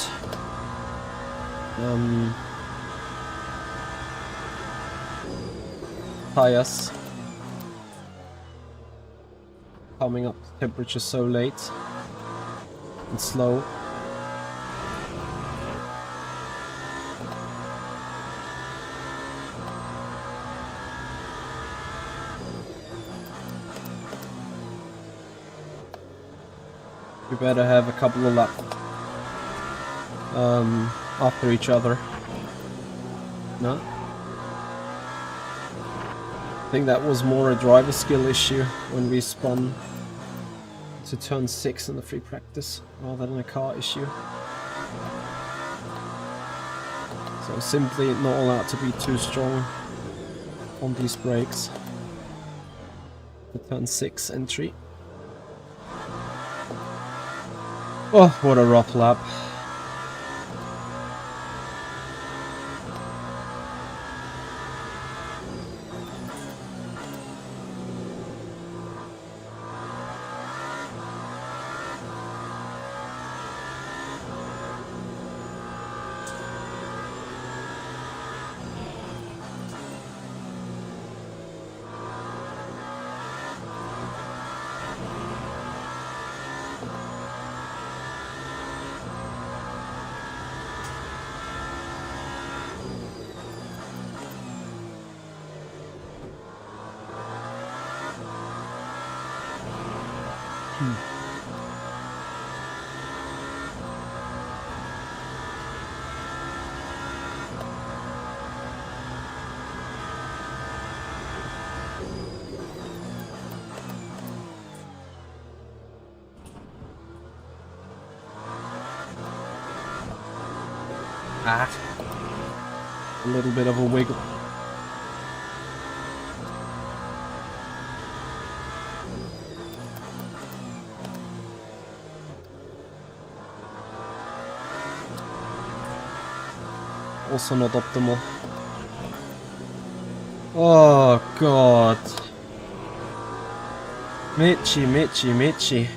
tires coming up to temperature so late and slow. We better have a couple of laps after each other. No? I think that was more a driver skill issue when we spun to turn 6 in the free practice rather than a car issue. So simply not allowed to be too strong on these brakes. The turn 6 entry. Oh, what a rough lap. Ah, a little bit of a wiggle. Also not optimal. Oh god. Mitchy.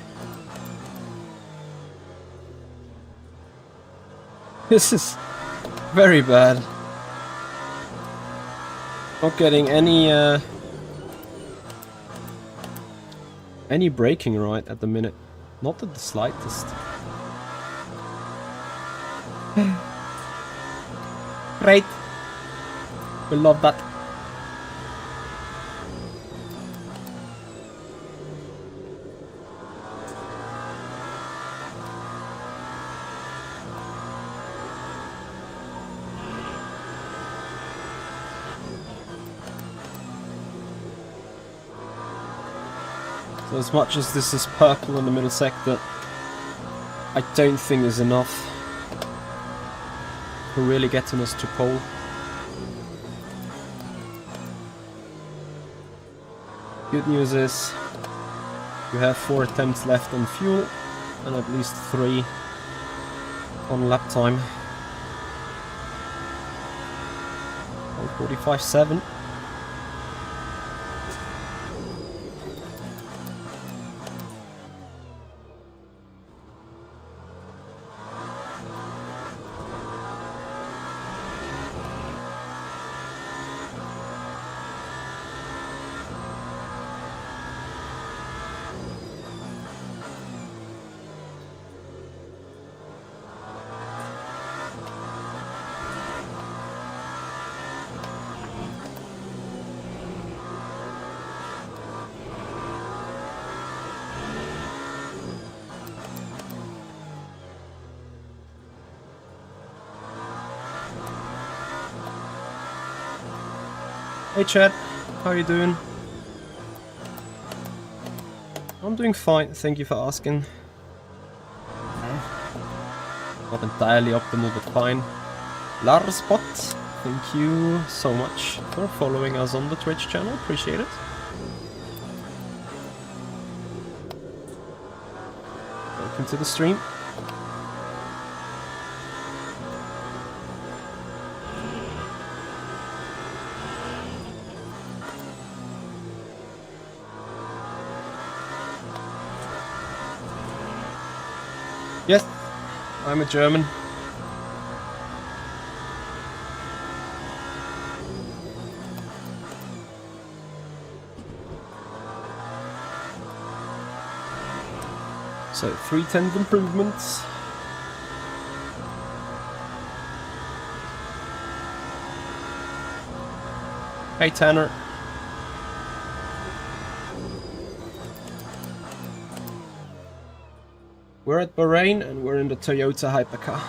This is very bad. Not getting any braking right at the minute. Not at the slightest. Great. We love that. So as much as this is purple in the middle sector, I don't think is enough for really getting us to pole. Good news is you have 4 attempts left on fuel and at least 3 on lap time. 1:45.7. Hey Chad, how are you doing? I'm doing fine, thank you for asking. Not entirely optimal, but fine. Larspot, thank you so much for following us on the Twitch channel, appreciate it. Welcome to the stream. Yes, I'm a German. So 3/10 improvements. Hey Tanner. We're at Bahrain and we're in the Toyota Hypercar.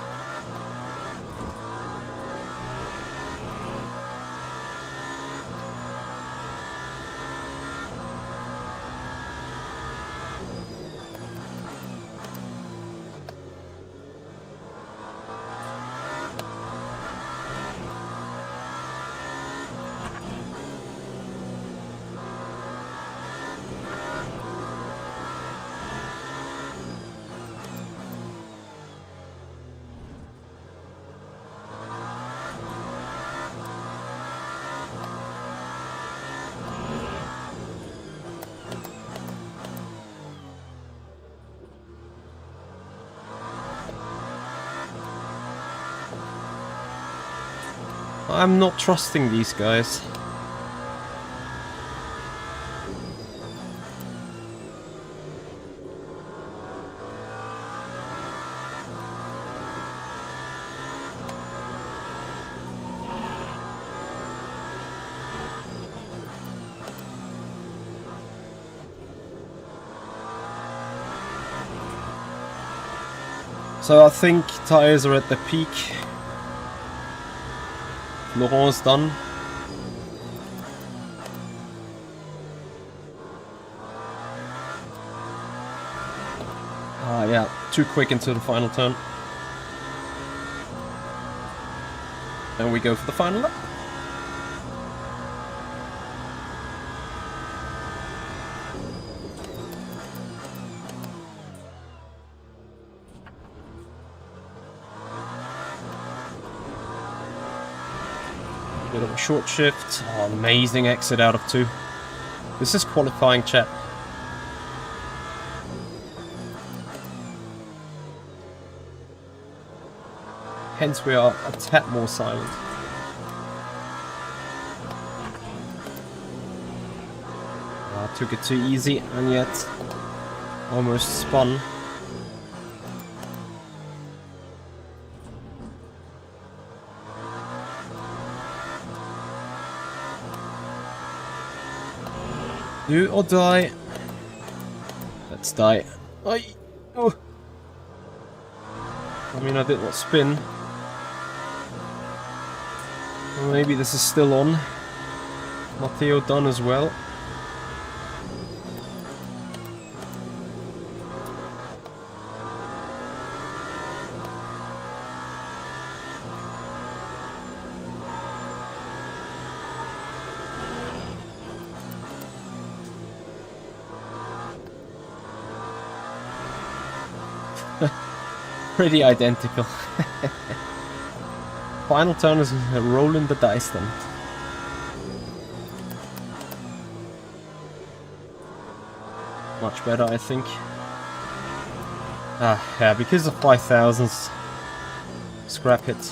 I'm not trusting these guys. So I think tires are at the peak. Laurent's done. Yeah, too quick into the final turn. And we go for the final lap. Bit of a short shift. Oh, amazing exit out of 2. This is qualifying, chat. Hence we are a tad more silent. Took it too easy and yet almost spun. Do or die. Let's die. Oi. Oh. I mean, I did not spin. Well, maybe this is still on. Matteo done as well. Pretty identical. Final turn is rolling the dice then. Much better, I think. Yeah, because of 5000s. Scrap it.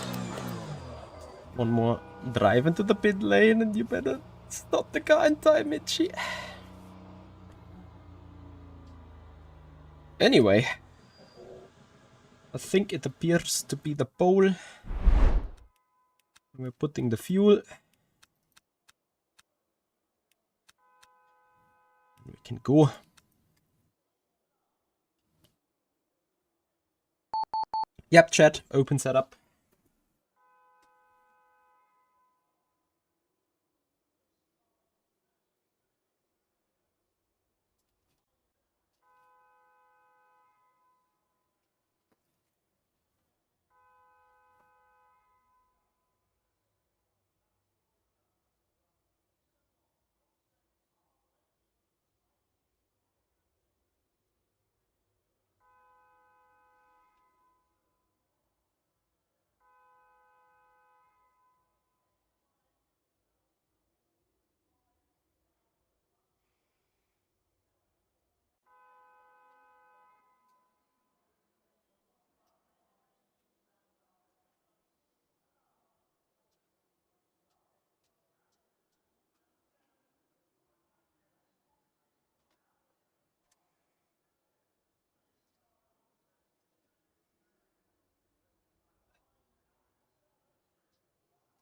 One more drive into the pit lane and you better stop the car in time, Mitchie. Anyway. I think it appears to be the pole. We're putting the fuel. We can go. Yep, chat, open setup.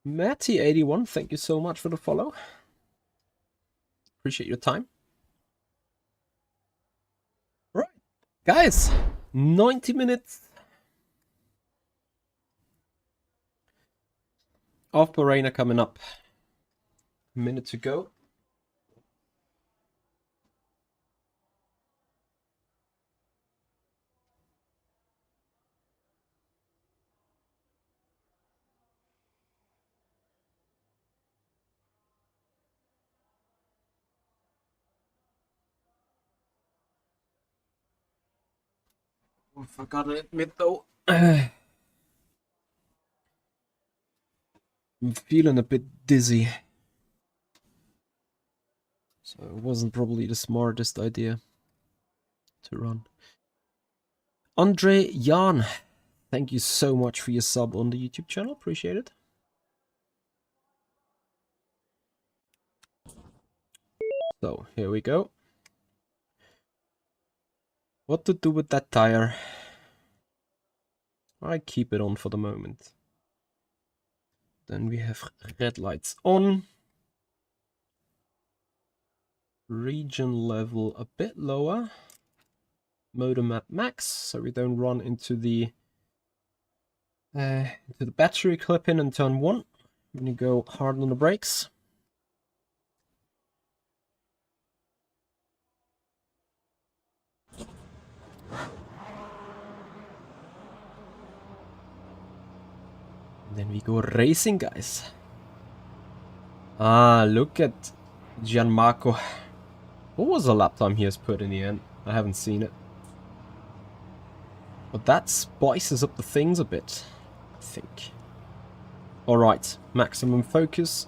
Matty81, thank you so much for the follow. Appreciate your time. Right, guys, 90 minutes of Bahrain are coming up. A minute to go. If I gotta admit though, I'm feeling a bit dizzy. So it wasn't probably the smartest idea to run. Andre Jan, thank you so much for your sub on the YouTube channel. Appreciate it. So here we go. What to do with that tire? I keep it on for the moment. Then we have red lights on. Region level a bit lower. Motor map max, so we don't run into the battery clip in turn 1. I'm gonna go hard on the brakes. And then we go racing, guys. Ah, look at Gianmarco. What was the lap time he has put in the end? I haven't seen it. But that spices up the things a bit, I think. Alright, maximum focus.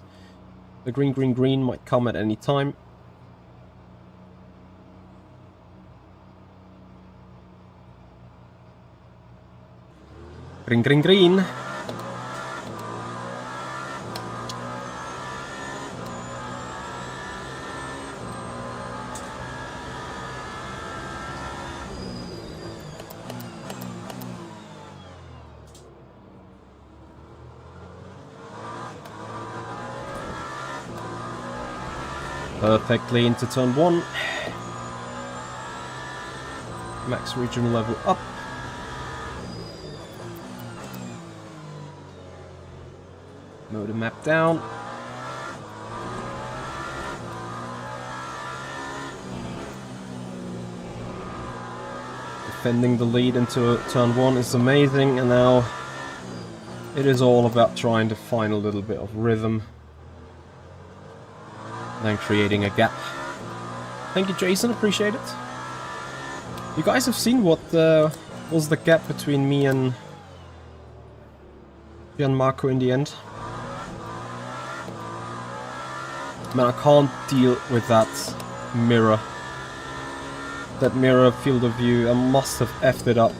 The green might come at any time. Green. Perfectly into turn 1. Max regional level up. Motor map down. Defending the lead into turn 1 is amazing, and now it is all about trying to find a little bit of rhythm. Then creating a gap. Thank you, Jason. Appreciate it. You guys have seen what was the gap between me and Gianmarco in the end? Man, I can't deal with that mirror. That mirror field of view. I must have effed it up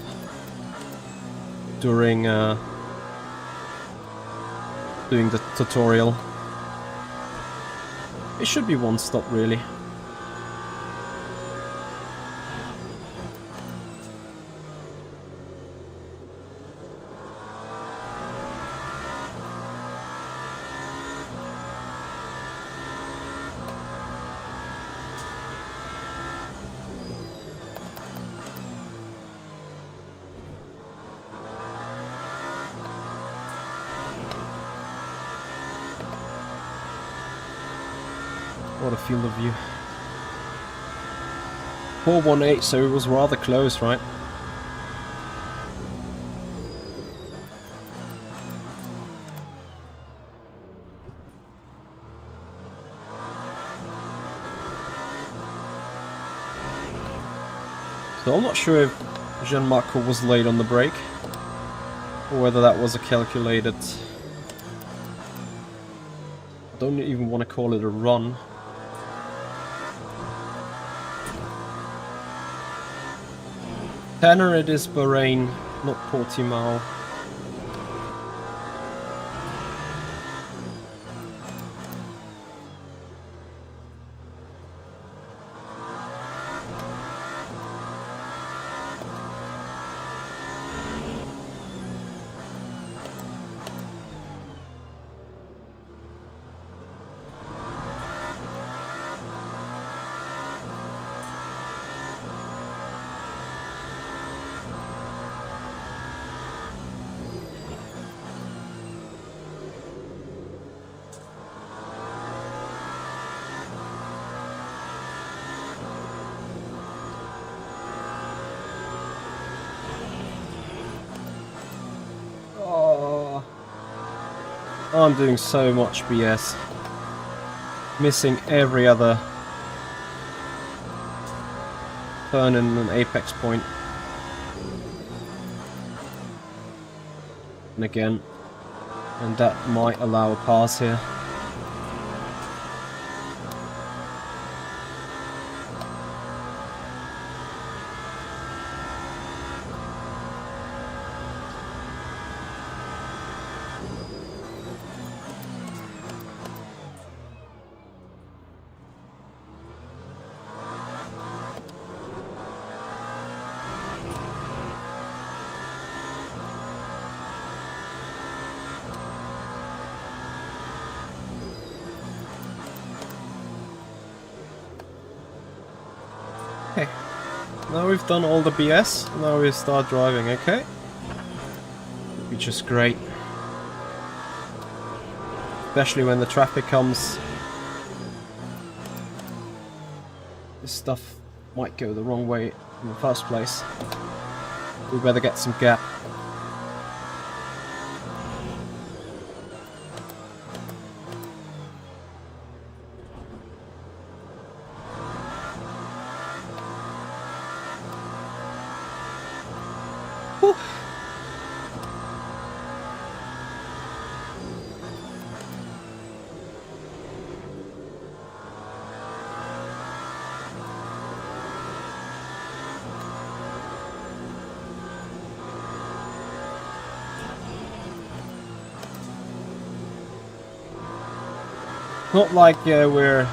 during doing the tutorial. It should be one stop, really. What a field of view. 418, so it was rather close, right? So I'm not sure if Gianmarco was late on the brake, or whether that was a calculated... I don't even want to call it a run. Tanner, it is Bahrain, not Portimao. I'm doing so much BS. Missing every other turn in an apex point. And again, and that might allow a pass here. Okay, now we've done all the BS, now we start driving, okay? Which is great. Especially when the traffic comes. This stuff might go the wrong way in the first place. We better get some gap. Whew. Not like we're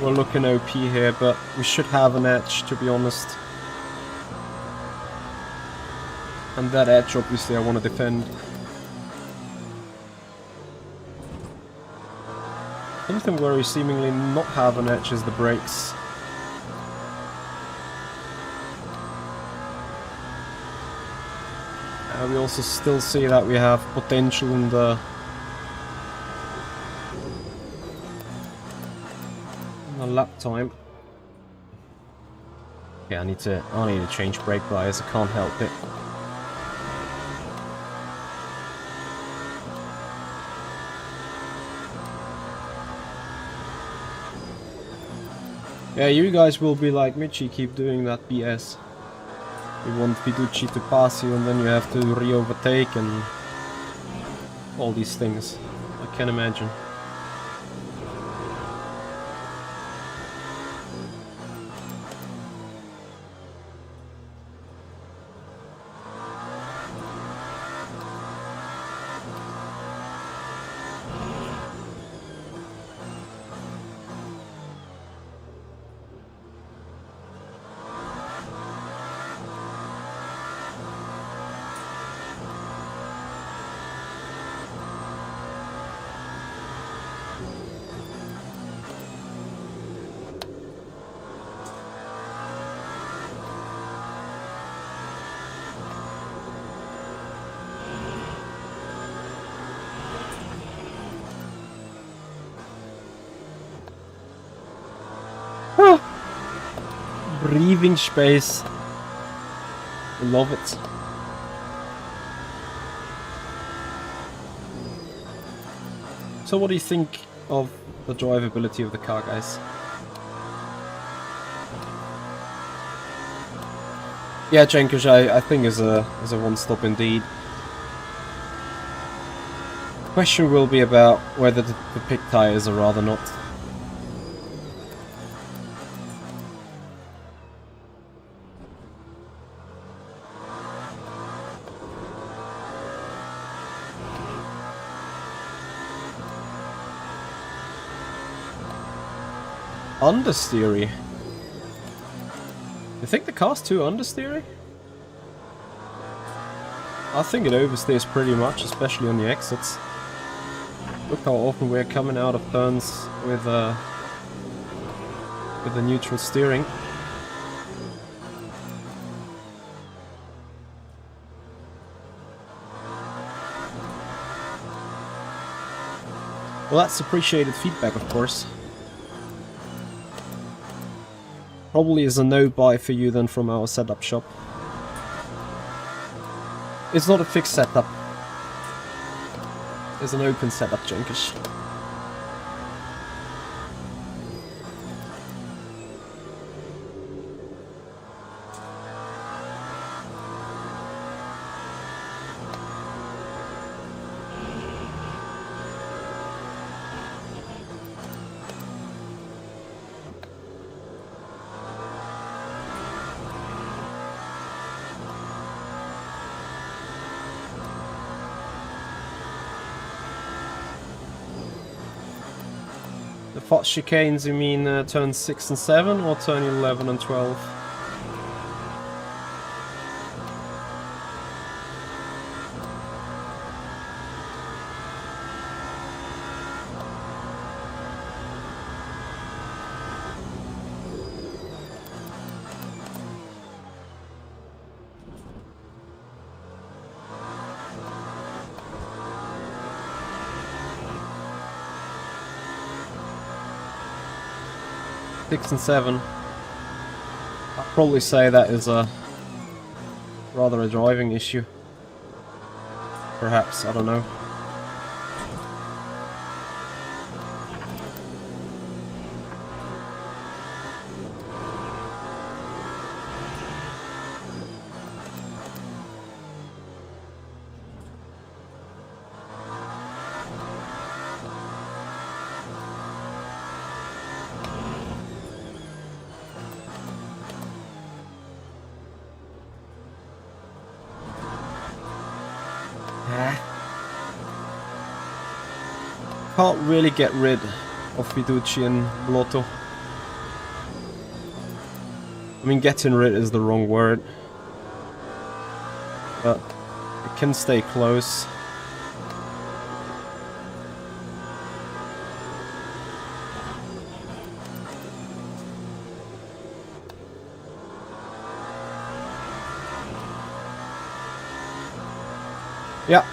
looking OP here, but we should have an edge, to be honest. And that edge, obviously, I want to defend. Something where we seemingly not have an edge is the brakes. We also still see that we have potential in the lap time. Yeah, I need to change brake bias, I can't help it. Yeah, you guys will be like, Michi, keep doing that BS. You want Fiducci to pass you and then you have to re-overtake and all these things. I can imagine. Breathing space. Love it. So what do you think of the drivability of the car, guys? Yeah, Jenkish, I think is a one-stop indeed. Question will be about whether the pit tires are rather not. Understeery. You think the car's too understeery? I think it oversteers pretty much, especially on the exits. Look how often we're coming out of turns with the neutral steering. Well, that's appreciated feedback, of course. Probably is a no buy for you then from our setup shop. It's not a fixed setup. There's an open setup, Jenkish. The fast chicanes, you mean turn 6 and 7 or turn 11 and 12? Six and 7. I'd probably say that is rather a driving issue. Perhaps, I don't know. Can't really get rid of Fiduci and Blotto. I mean, getting rid is the wrong word, but it can stay close. Yeah.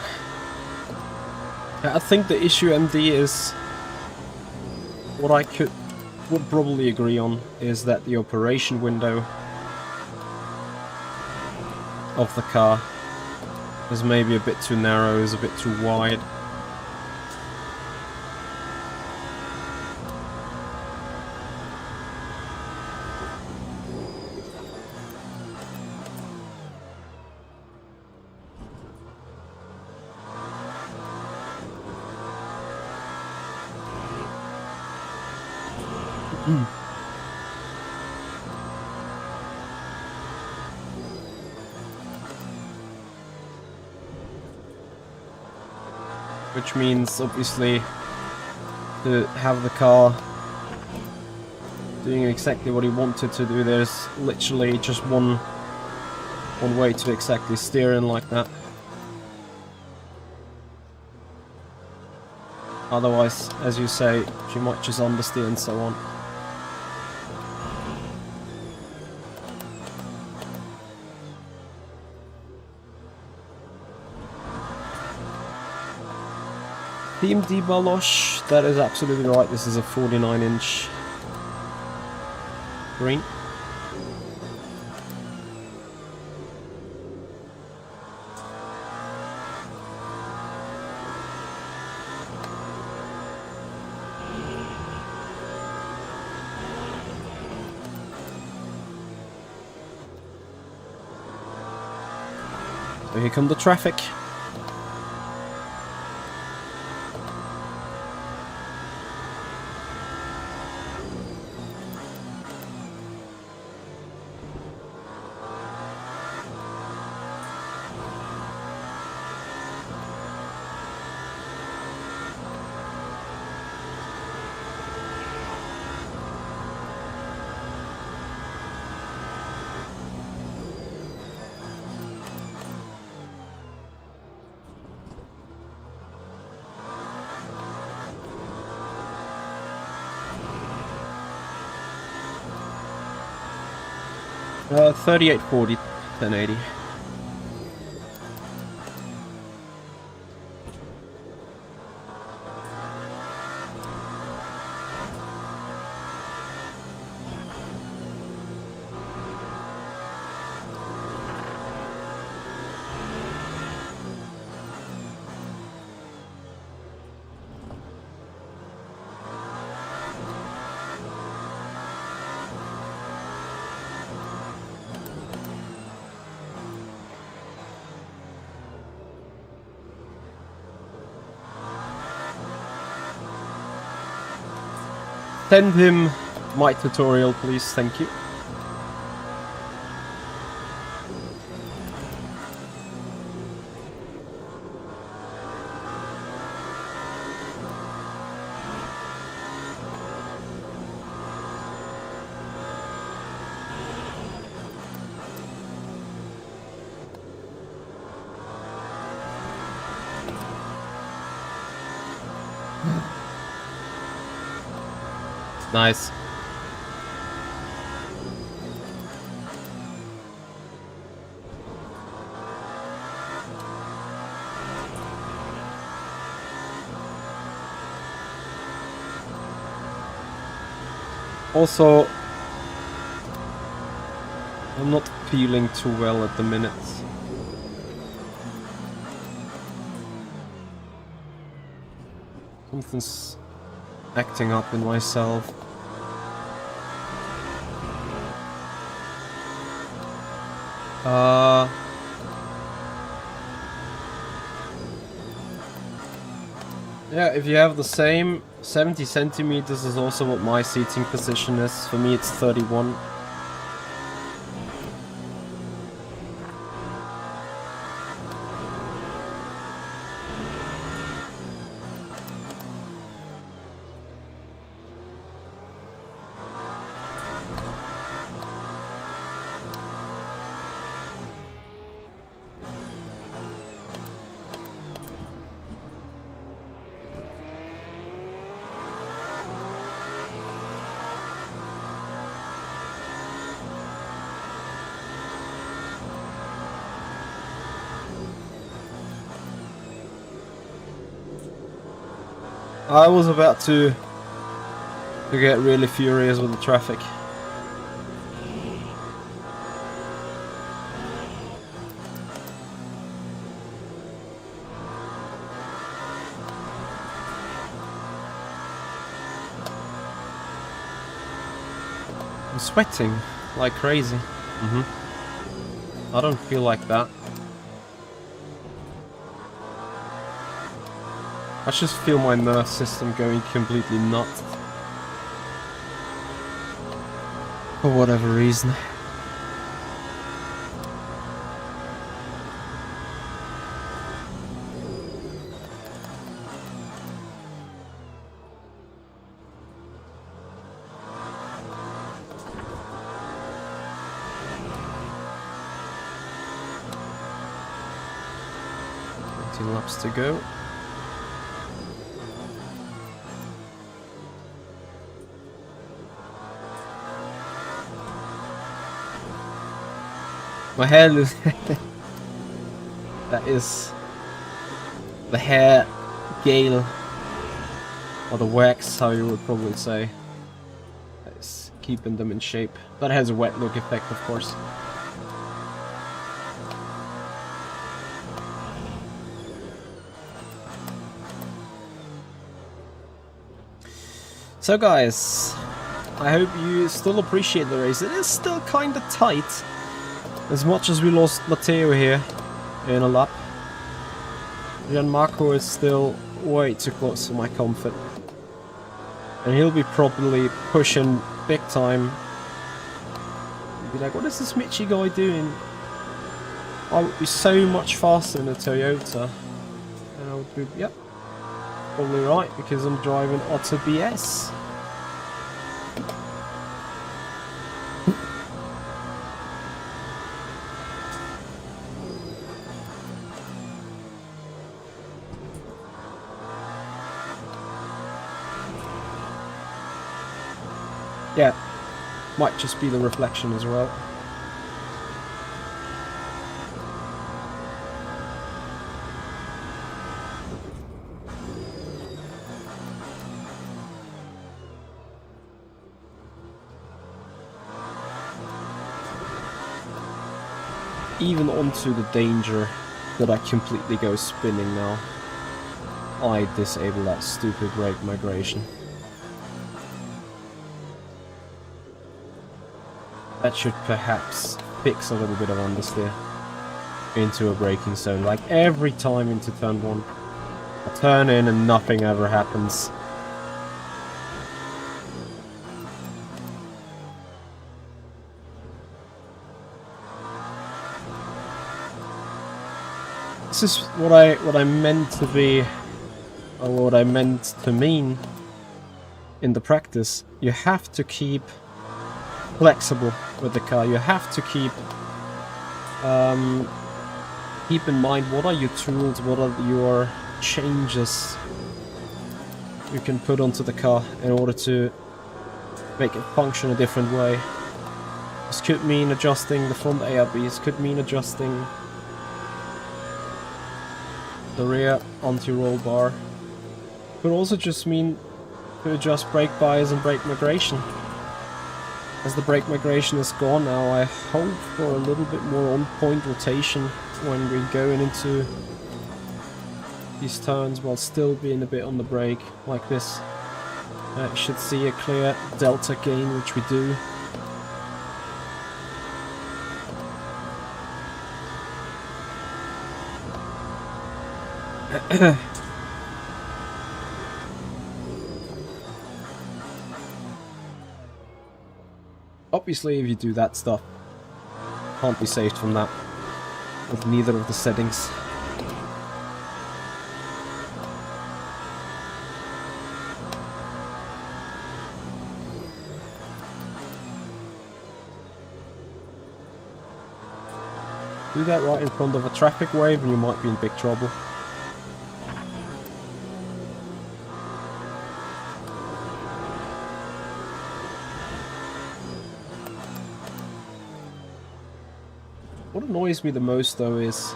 I think the issue, MD, is what I would probably agree on is that the operation window of the car is maybe a bit too narrow, is a bit too wide. Which means, obviously, to have the car doing exactly what he wanted to do, there's literally just one way to exactly steer in like that. Otherwise, as you say, she might just understeer and so on. Team D Balosh, that is absolutely right, this is a 49-inch green. So here come the traffic. Uh, 3840, 1080. Send him my tutorial, please. Thank you. Nice. Also, I'm not feeling too well at the minute. Something's acting up in myself. Yeah, if you have the same, 70 centimeters is also what my seating position is. For me, it's 31. I was about to get really furious with the traffic. I'm sweating like crazy. I don't feel like that. I just feel my nerve system going completely nuts. For whatever reason. Laps to go. My hair looks that is the hair gale, or the wax, how you would probably say. That is keeping them in shape. That has a wet look effect, of course. So guys, I hope you still appreciate the race. It is still kinda tight. As much as we lost Matteo here in a lap, Gianmarco is still way too close for my comfort. And he'll be probably pushing big time. He'll be like, what is this Michi guy doing? I would be so much faster in a Toyota. And I would be, yep, probably right, because I'm driving Auto BS. Yeah, might just be the reflection as well. Even onto the danger that I completely go spinning now. I disable that stupid brake migration. That should perhaps fix a little bit of understeer into a braking zone. Like every time into turn 1, I turn in and nothing ever happens. This is what I meant to be, or what I meant to mean in the practice. You have to keep flexible with the car. You have to keep in mind what are your tools, what are your changes you can put onto the car in order to make it function a different way. This could mean adjusting the front ARBs, could mean adjusting the rear anti-roll bar. Could also just mean to adjust brake bias and brake migration. As the brake migration is gone now, I hope for a little bit more on-point rotation when we're going into these turns while still being a bit on the brake, like this. You should see a clear delta gain, which we do. Obviously, if you do that stuff, can't be saved from that with neither of the settings. Do that right in front of a traffic wave and you might be in big trouble. What annoys me the most though is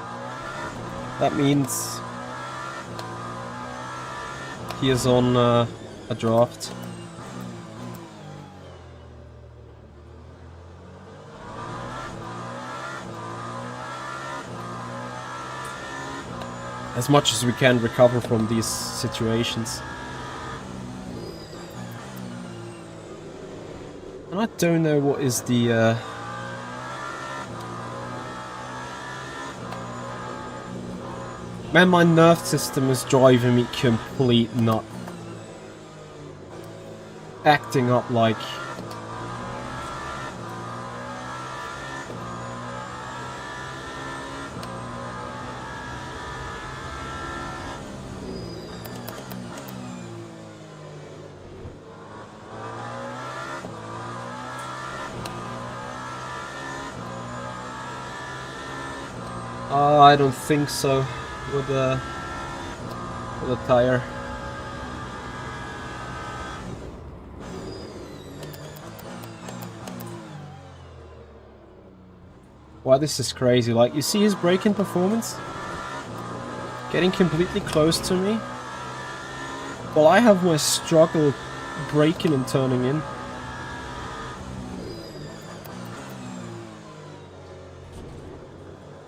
that means he is on a draft. As much as we can recover from these situations. And I don't know what is the man, my nerve system is driving me complete nut. Acting up like I don't think so with a tire. Wow, this is crazy. Like, you see his braking performance? Getting completely close to me. Well, I have my struggle braking and turning in.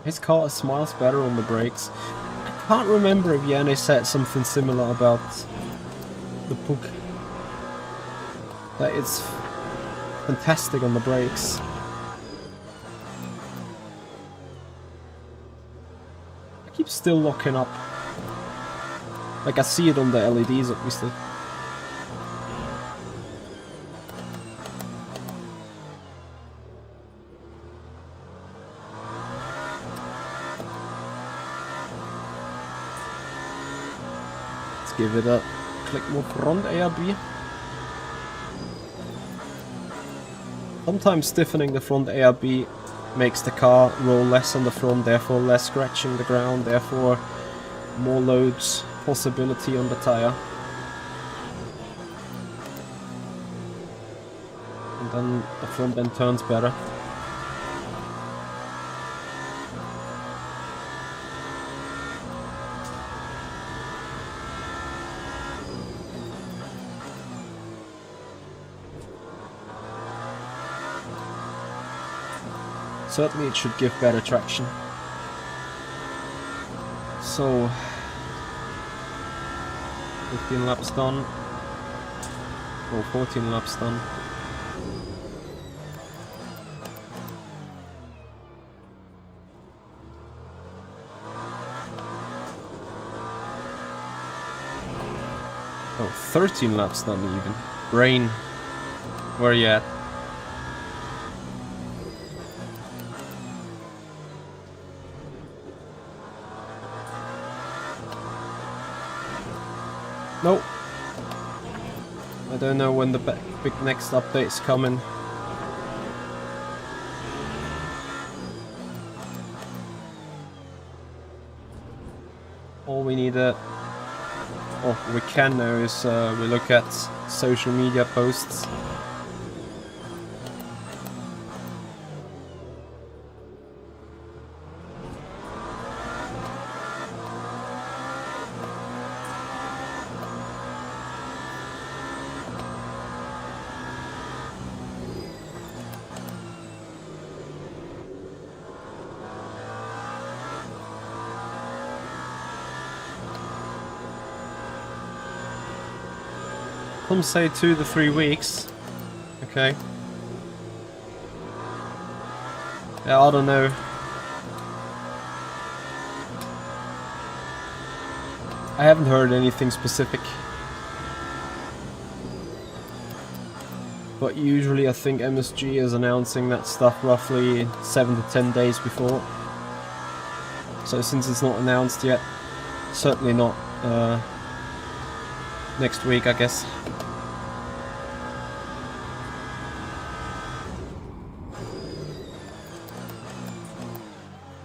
His car smiles better on the brakes. I can't remember if Yanni said something similar about the Puck. That it's fantastic on the brakes. I keep still locking up. Like, I see it on the LEDs, obviously. Give it a click more front ARB. Sometimes stiffening the front ARB makes the car roll less on the front, therefore less scratching the ground, therefore more loads possibility on the tire. And then the front end turns better. Certainly it should give better traction. So, 15 laps done, or 14 laps done. Oh, 13 laps done even. Bahrain, where are you at? Nope. I don't know when the big next update's coming. All we need we can now is we look at social media posts. Some say 2 to 3 weeks. Okay. Yeah, I don't know. I haven't heard anything specific. But usually I think MSG is announcing that stuff roughly 7 to 10 days before. So since it's not announced yet, certainly not next week, I guess.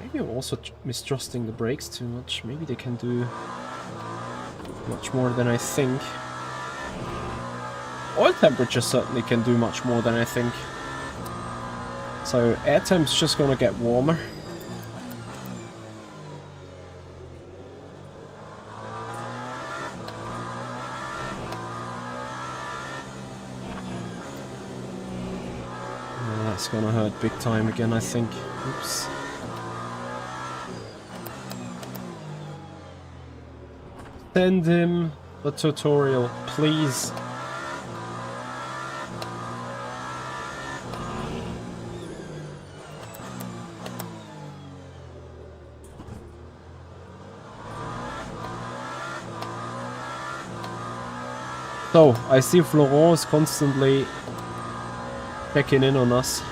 Maybe I'm also mistrusting the brakes too much. Maybe they can do much more than I think. Oil temperature certainly can do much more than I think. So air temp's just gonna get warmer. That's gonna hurt big time again, I think. Oops. Send him the tutorial, please. So, I see Florent is constantly checking in on us.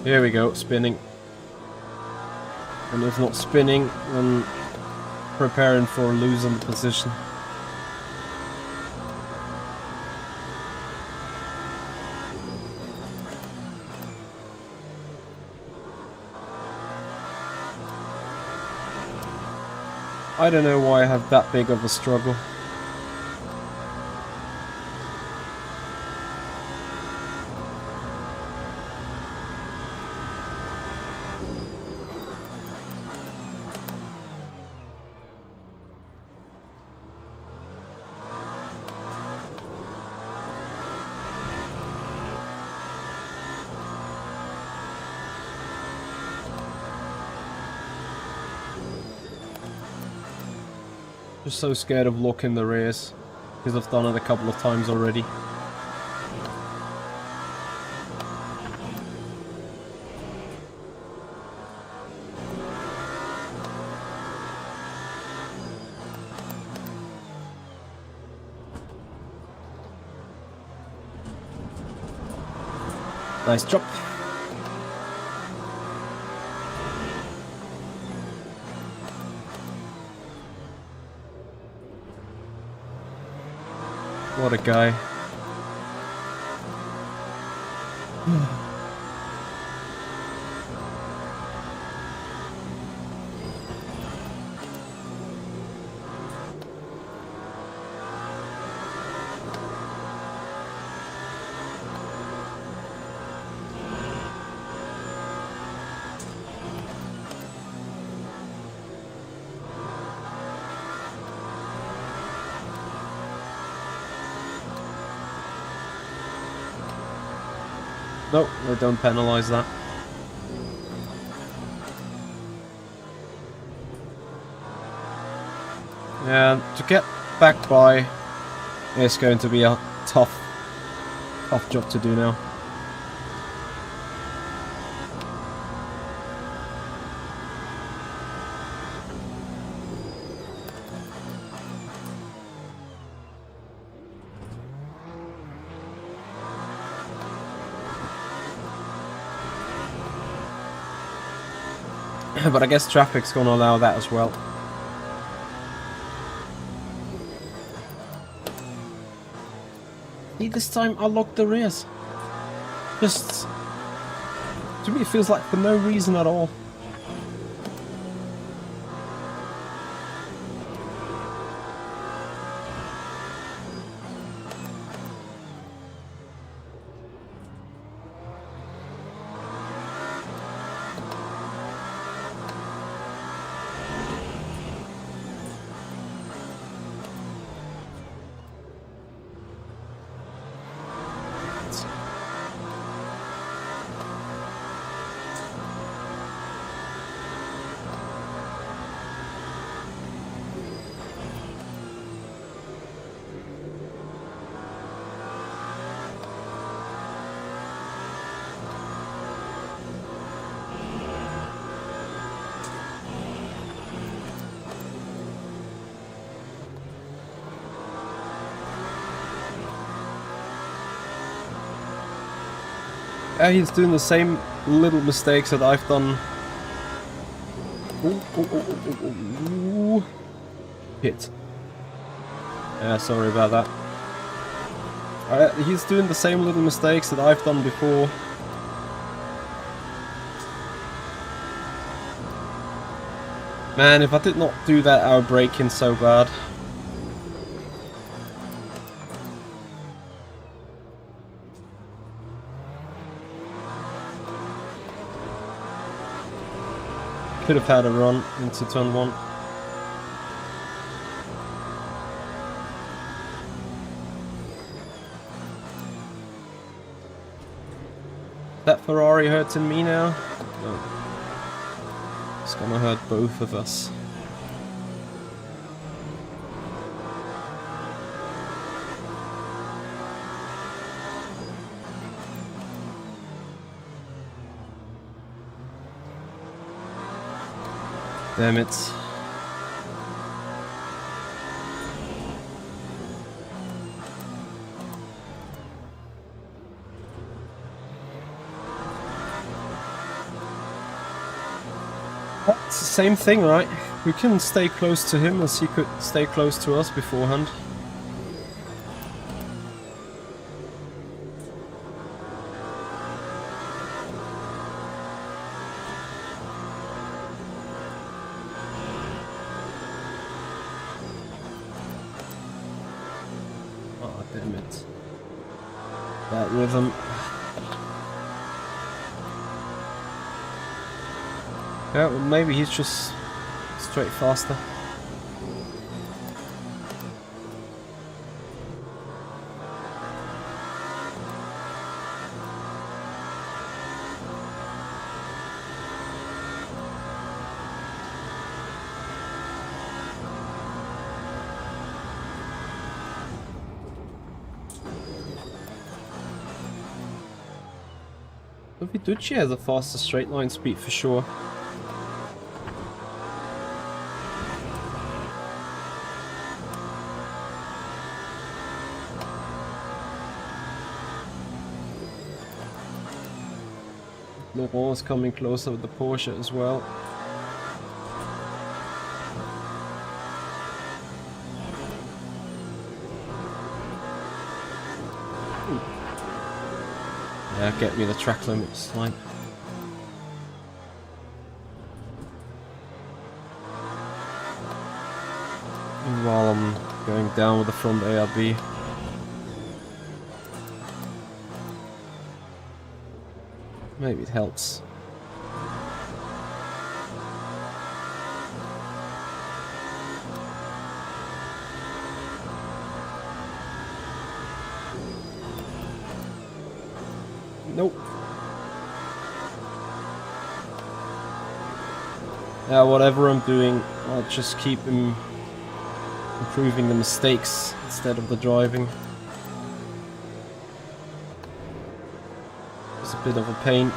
Here we go, spinning. And if not spinning, then preparing for losing the position. I don't know why I have that big of a struggle. Just so scared of locking the rears, because I've done it a couple of times already. Nice drop. What a guy. Nope, they don't penalise that. And to get back by is going to be a tough job to do now. But I guess traffic's gonna allow that as well. See, this time I locked the rears. Just, to me it feels like for no reason at all. He's doing the same little mistakes that I've done. Ooh. Hit. Yeah, sorry about that. He's doing the same little mistakes that I've done before. Man, if I did not do that, I would break in so bad. Could have had a run into turn 1. That Ferrari hurting me now? No. It's gonna hurt both of us. Damn it. It's the same thing, right? We can stay close to him as he could stay close to us beforehand. Oh, damn it. That rhythm. Yeah, well, maybe he's just straight faster. Viducci has a faster straight line speed for sure. Laurent is coming closer with the Porsche as well. Yeah, get me the track limits line. While I'm going down with the front ARB. Maybe it helps. Nope. Yeah, whatever I'm doing, I'll just keep improving the mistakes instead of the driving. It's a bit of a pain.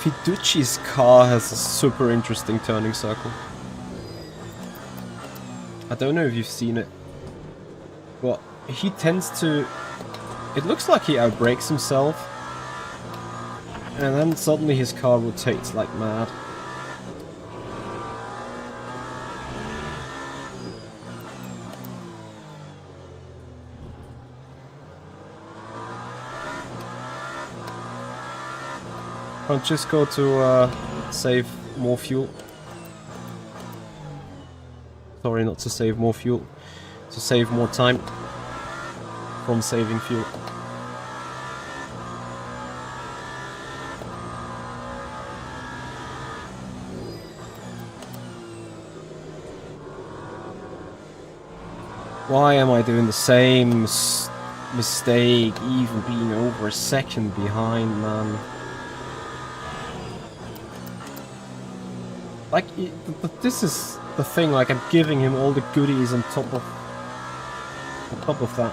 Fiduci's car has a super interesting turning circle. I don't know if you've seen it, but he tends to... It looks like he outbrakes himself, and then suddenly his car rotates like mad. Francisco to save more fuel. Sorry, not to save more fuel. To save more time from saving fuel. Why am I doing the same mistake, even being over a second behind, man? Like, this is the thing, like, I'm giving him all the goodies on top of that.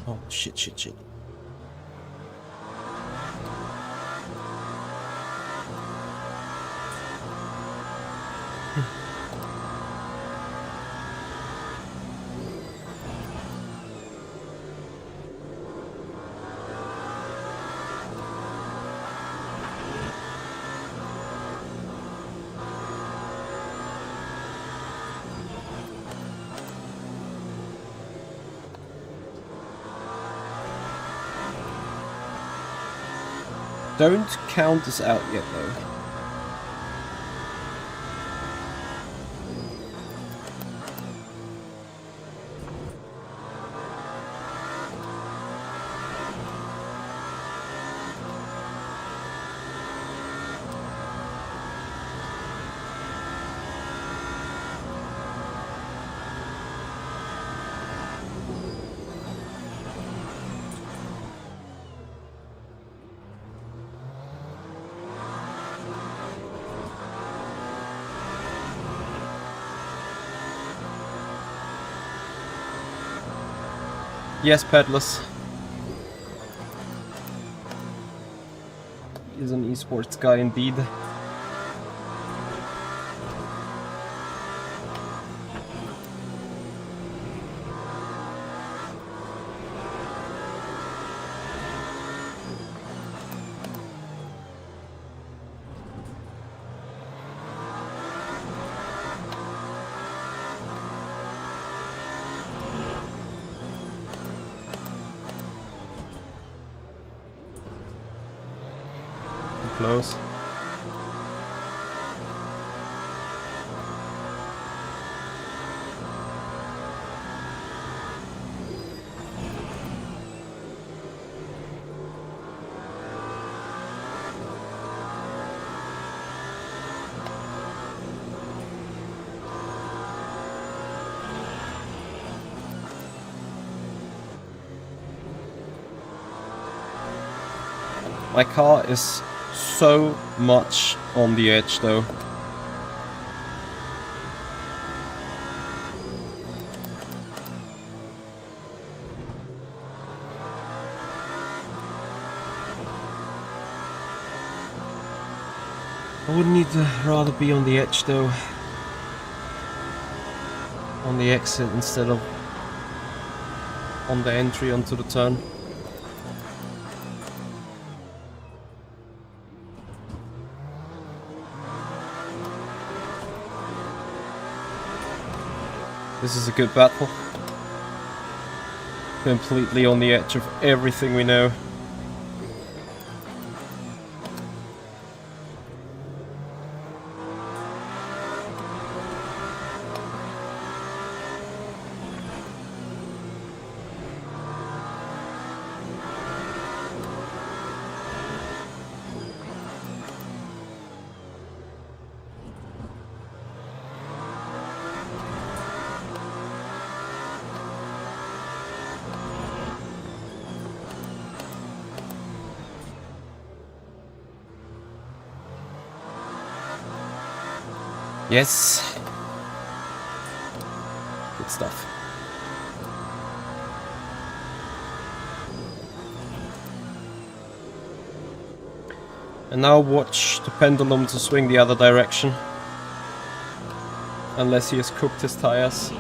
Oh, shit. Don't count this out yet, though. Yes, Pedless. He's an esports guy indeed. Close. My car is so much on the edge though. I would need to rather be on the edge though. on the exit instead of on the entry onto the turn. This is a good battle. Completely on the edge of everything we know. Yes. Good stuff. And now watch the pendulum to swing the other direction. Unless he has cooked his tires.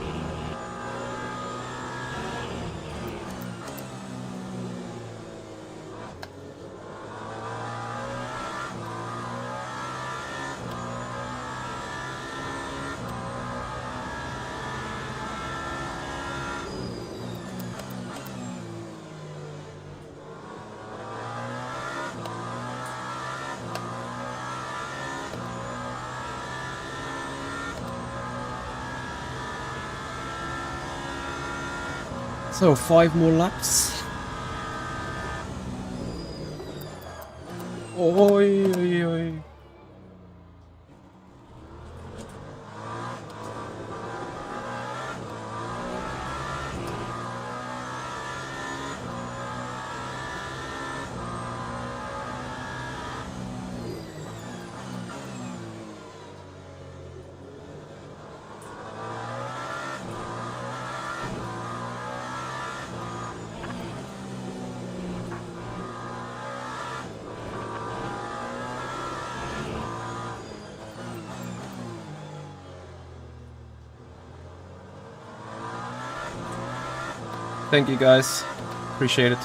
So 5 more laps. Oi, oi, oi. Thank you guys. Appreciate it.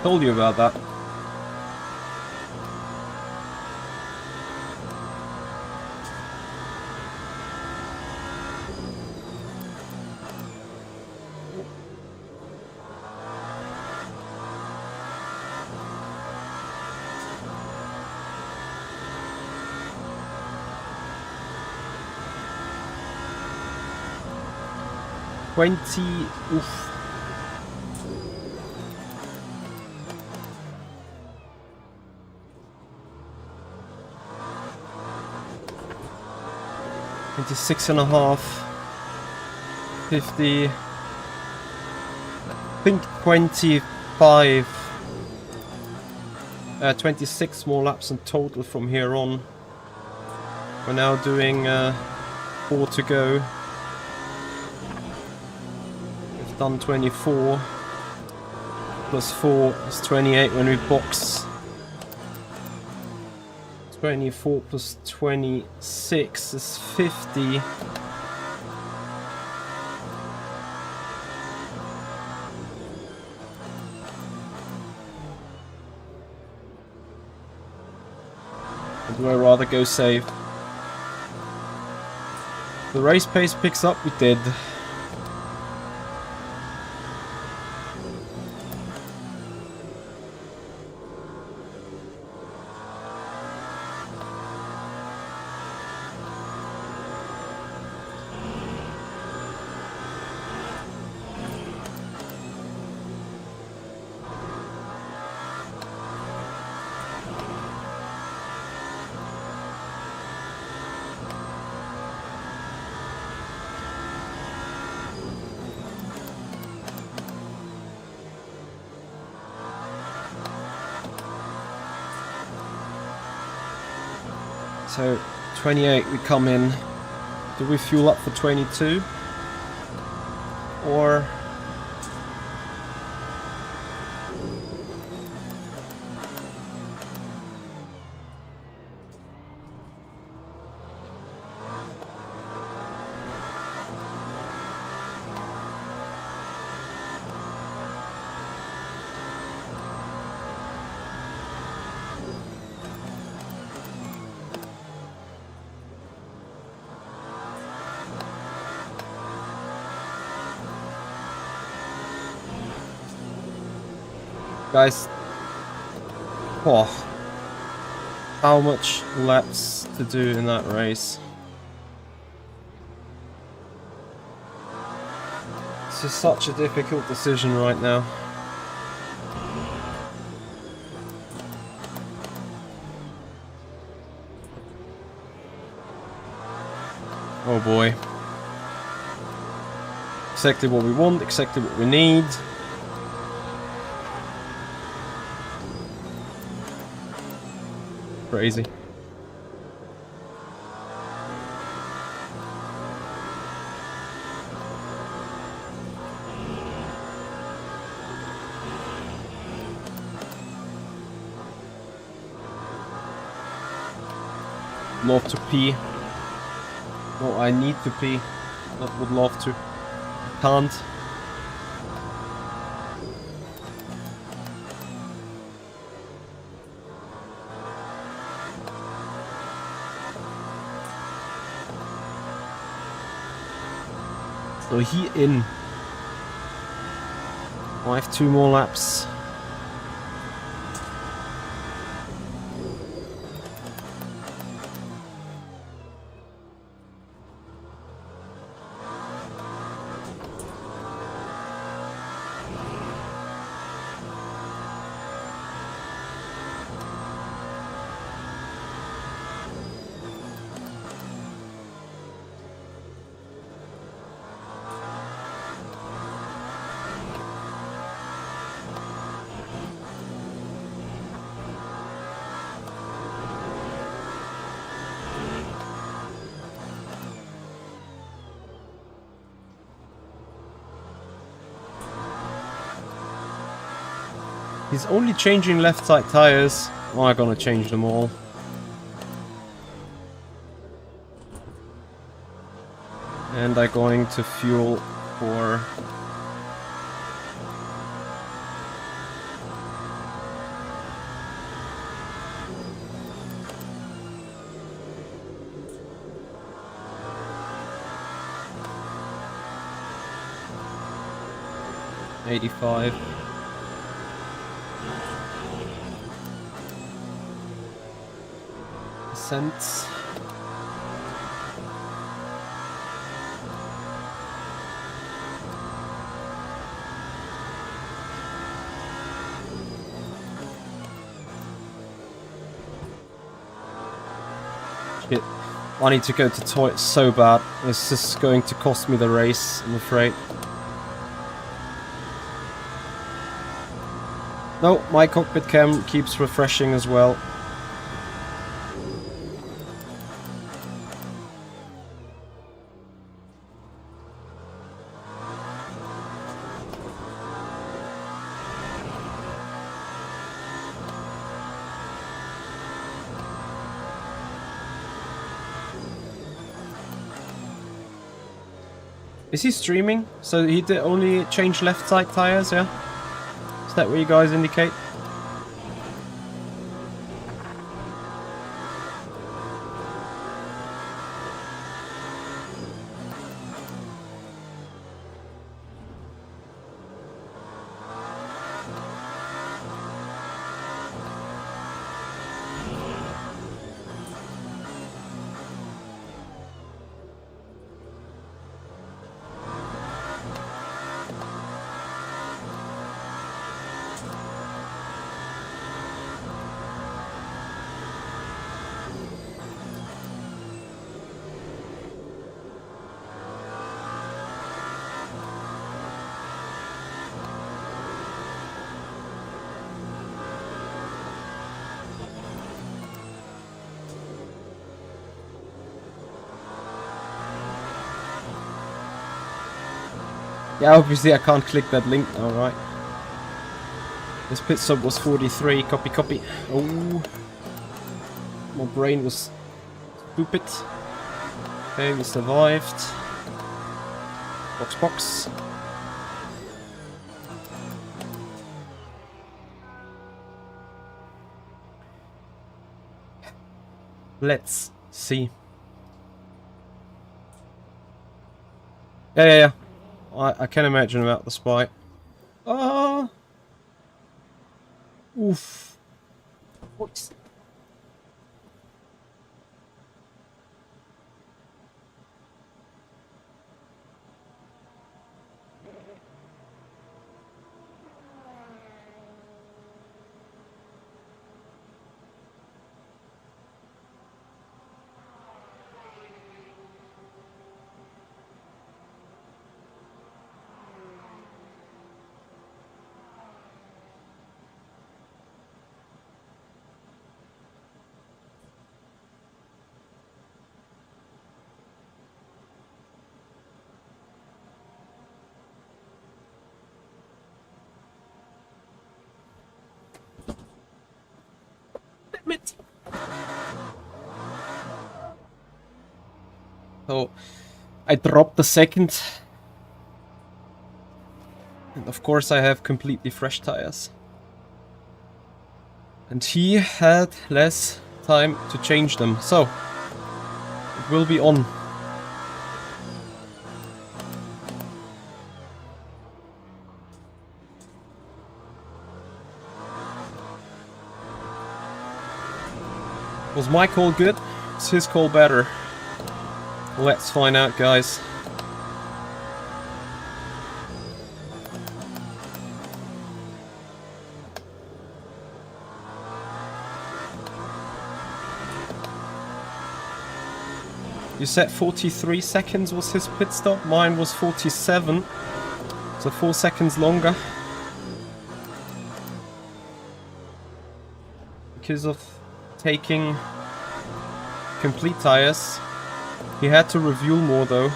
Told you about that. Oof. 26.5, 50, I think 25, 26 more laps in total from here on. We're now doing 4 to go. We've done 24, plus 4 is 28 when we box. 24 plus 26 is 50. Or do I rather go save? The race pace picks up, we did. So 28 we come in. Do we fuel up for 22? Or... Guys, oh, how much laps to do in that race? This is such a difficult decision right now. Oh boy. Exactly what we want, exactly what we need. Crazy. Love to pee. No, I need to pee. Not would love to. Can't. So he in. I have 2 more laps. He's only changing left side tires. Oh, I'm gonna change them all. And I'm going to fuel for... $85. Cents. Shit. I need to go to toilet so bad. This is going to cost me the race, I'm afraid. No, my cockpit cam keeps refreshing as well. Is he streaming? So he did only change left side tires, yeah? Is that what you guys indicate? Yeah, obviously I can't click that link now, right? This pit stop was 43, copy, copy. Oh, my brain was stupid. Okay, we survived. Box, box. Let's see. Yeah. I can imagine about the spy. Oof. What's... Damn it. So, I dropped the second. And of course I have completely fresh tires. And he had less time to change them. So, it will be on. Was my call good? Is his call better? Let's find out, guys. You said 43 seconds was his pit stop, mine was 47. So 4 seconds longer. Because of taking complete tires. He had to refuel more though.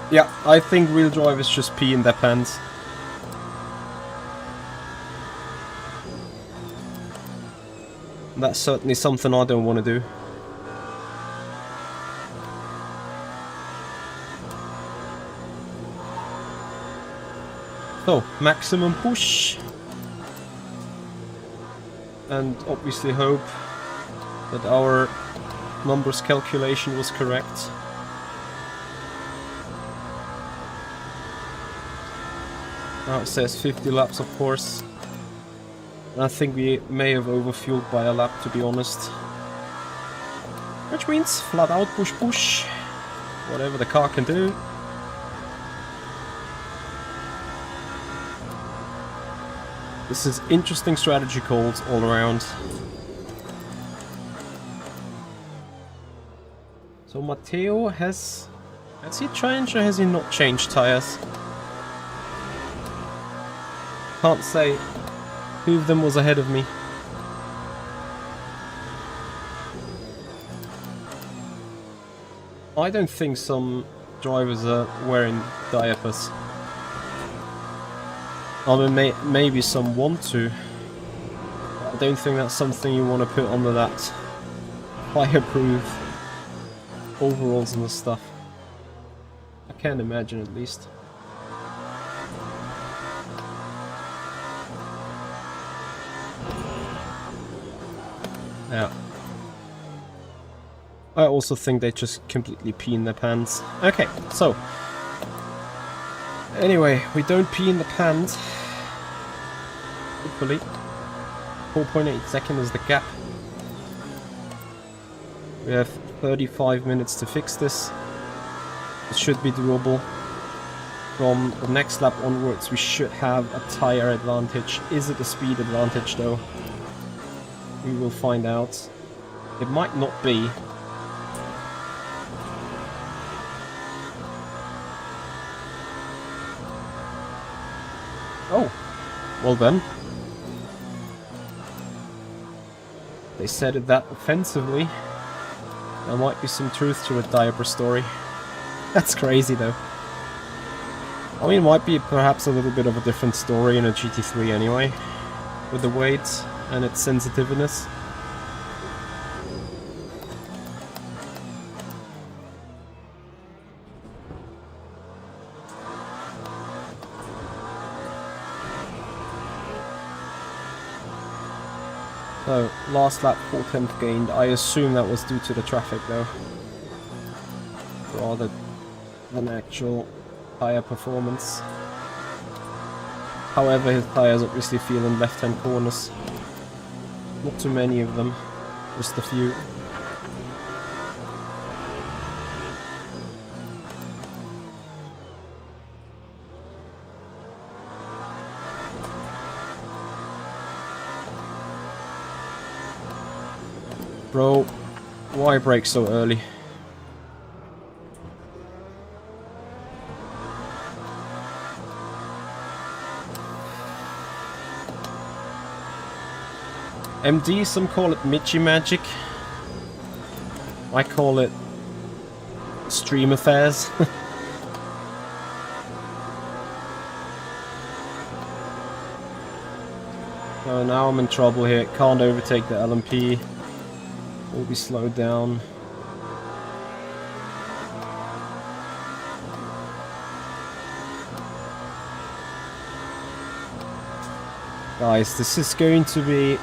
Yeah, I think real drivers just pee in their pants. That's certainly something I don't want to do. So, maximum push. And obviously hope that our numbers calculation was correct. Now it says 50 laps, of course. And I think we may have overfueled by a lap, to be honest. Which means flat out push push. Whatever the car can do. This is interesting strategy calls all around. So Matteo has he changed or has he not changed tires? Can't say who of them was ahead of me. I don't think some drivers are wearing diapers. I mean, maybe some want to. I don't think that's something you want to put under that fireproof overalls and stuff. I can't imagine, at least. Yeah. I also think they just completely pee in their pants. Okay, so. Anyway, we don't pee in the pants. Hopefully. 4.8 seconds is the gap. We have 35 minutes to fix this. It should be doable. From the next lap onwards, we should have a tire advantage. Is it a speed advantage, though? We will find out. It might not be. Oh, well then. They said it that offensively. There might be some truth to a diaper story. That's crazy though. I mean, it might be perhaps a little bit of a different story in a GT3 anyway, with the weight and its sensitiveness. So, last lap 4/10 gained. I assume that was due to the traffic though, rather than actual tyre performance. However, his tyres obviously feel in left-hand corners. Not too many of them, just a few. Bro, why brake so early? MD, some call it Michi Magic. I call it Stream Affairs. So now I'm in trouble here. Can't overtake the LMP. Will be slowed down. Guys, this is going to be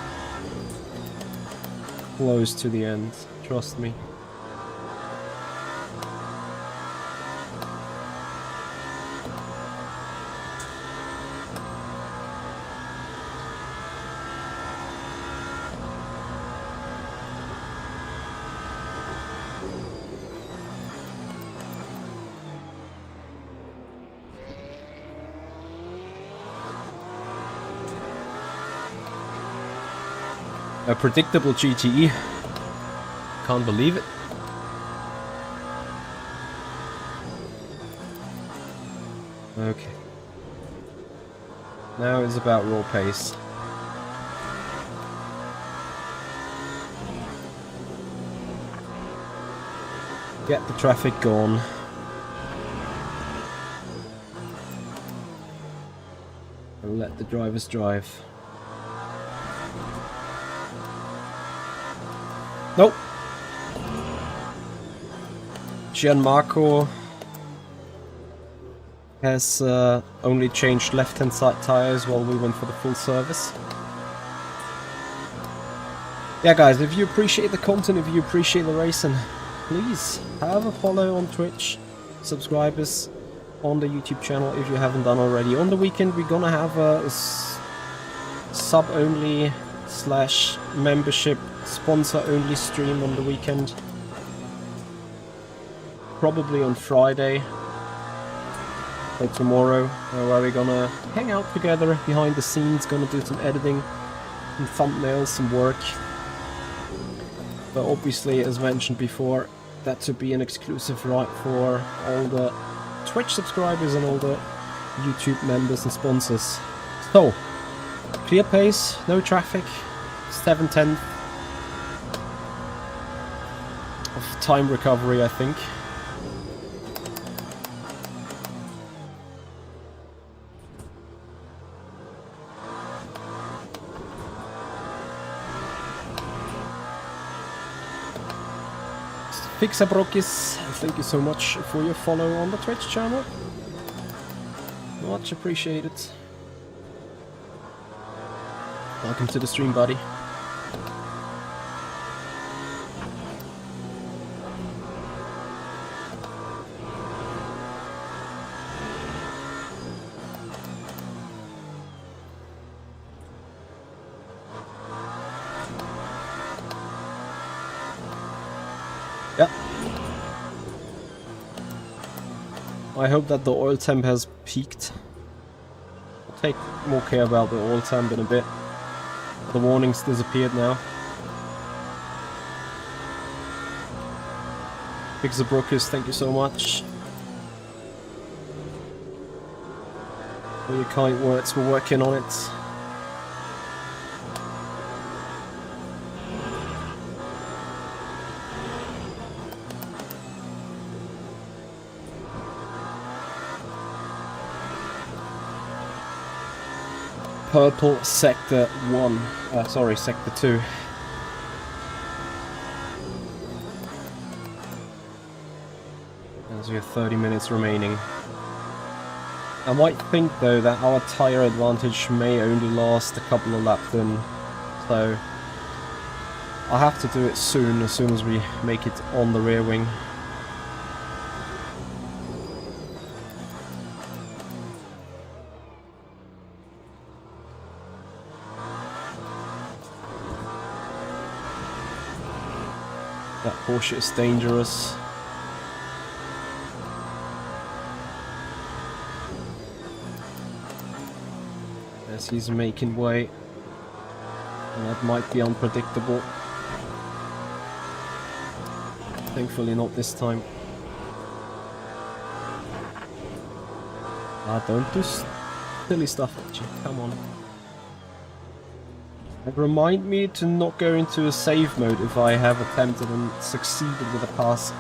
close to the end, trust me. A predictable GTE. Can't believe it. Okay. Now it's about raw pace. Get the traffic gone. And let the drivers drive. Nope. Gianmarco has only changed left-hand side tires while we went for the full service. Yeah guys, if you appreciate the content, if you appreciate the racing, please have a follow on Twitch, subscribe us on the YouTube channel if you haven't done already. On the weekend we're gonna have a sub-only / membership sponsor-only stream on the weekend. Probably on Friday or tomorrow, where we're gonna hang out together behind the scenes, gonna do some editing, some thumbnails, some work. But obviously, as mentioned before, that to be an exclusive right for all the Twitch subscribers and all the YouTube members and sponsors. So, clear pace, no traffic, 7/10 of time recovery, I think. Fixabrokis, thank you so much for your follow on the Twitch channel. Much appreciated. Welcome to the stream, buddy. Yeah. I hope that the oil temp has peaked. I'll take more care about the oil temp in a bit. The warnings disappeared now. Fixabrokis, thank you so much for your kind words. We're working on it. purple sector 1. Sorry, sector 2. As we have 30 minutes remaining. I might think though that our tyre advantage may only last a couple of laps in, so I'll have to do it soon, as soon as we make it on the rear wing. That Porsche is dangerous. As he's making way. And that might be unpredictable. Thankfully not this time. Don't do silly stuff, G. Come on. And remind me to not go into a save mode if I have attempted and succeeded with a pass.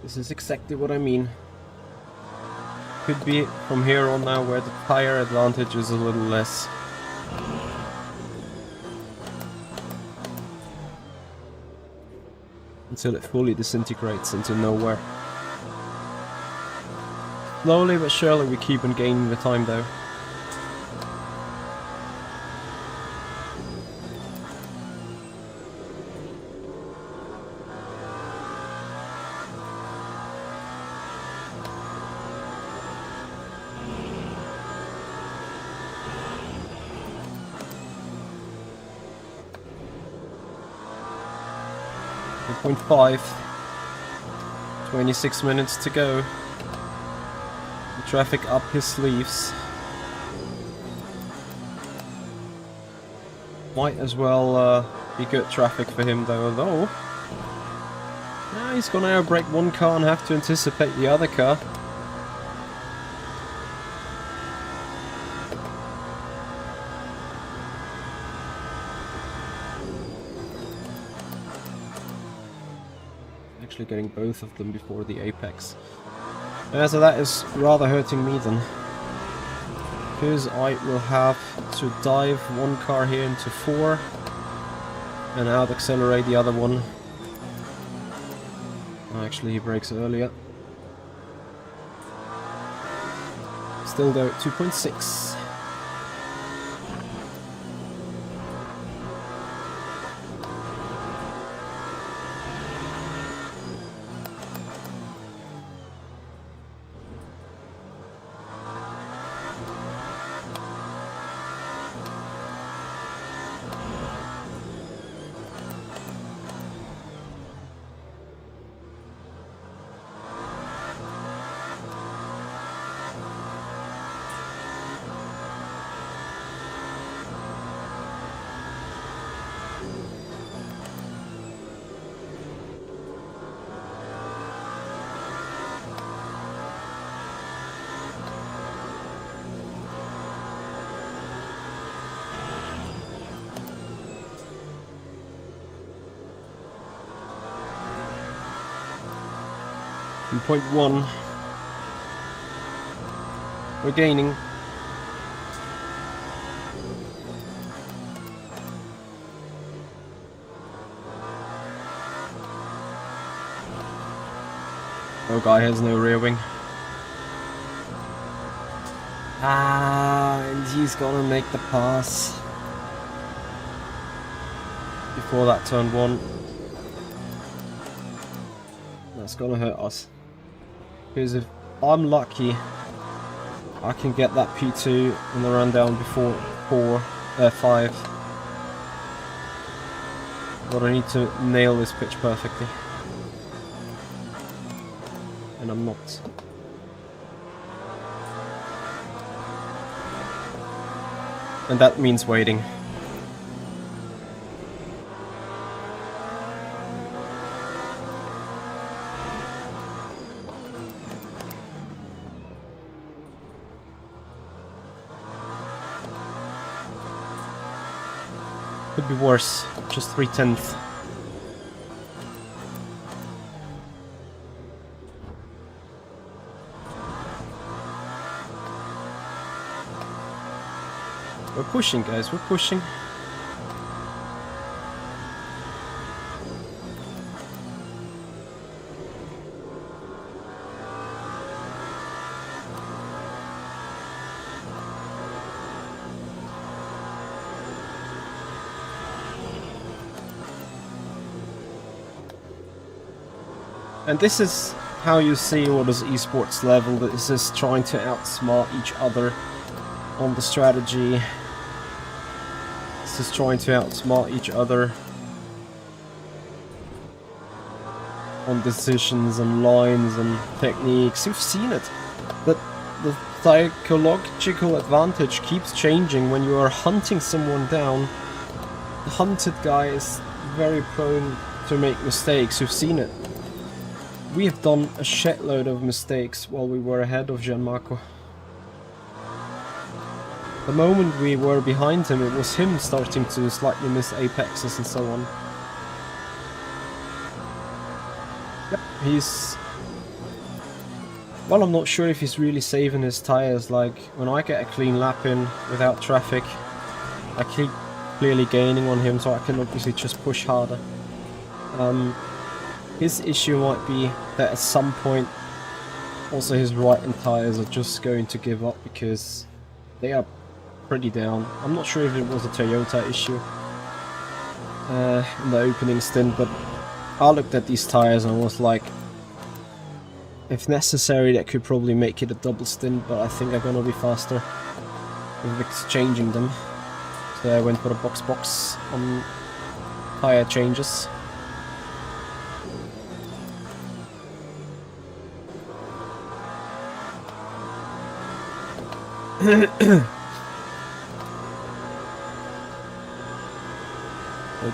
This is exactly what I mean. Could be from here on now where the tire advantage is a little less. Until it fully disintegrates into nowhere. Slowly but surely we keep on gaining the time though. .5. 26 minutes to go. The traffic up his sleeves. Might as well be good traffic for him though, although now he's gonna outbrake one car and have to anticipate the other car. Actually getting both of them before the apex. So that is rather hurting me then. Because I will have to dive one car here into 4 and out accelerate the other one. Oh, actually he brakes earlier. Still though 2.6. 2.1. We're gaining. Oh, guy has no rear wing. And he's gonna make the pass before that turn 1. That's gonna hurt us. Because if I'm lucky, I can get that P2 in the rundown before 5. But I need to nail this pitch perfectly. And I'm not. And that means waiting. Could be worse, just 3/10. We're pushing, guys, we're pushing. And this is how you see what is esports level. This is trying to outsmart each other on the strategy. This is trying to outsmart each other on decisions and lines and techniques. You've seen it. But the psychological advantage keeps changing when you are hunting someone down. The hunted guy is very prone to make mistakes. You've seen it. We have done a shitload of mistakes while we were ahead of Gianmarco. The moment we were behind him, it was him starting to slightly miss apexes and so on. Yep, he's... Well, I'm not sure if he's really saving his tires. Like, when I get a clean lap in without traffic, I keep clearly gaining on him, so I can obviously just push harder. His issue might be that at some point also his right-hand tires are just going to give up because they are pretty down. I'm not sure if it was a Toyota issue in the opening stint, but I looked at these tires and was like, if necessary that could probably make it a double stint, but I think I'm gonna be faster with exchanging them. So I went for a box on tire changes. So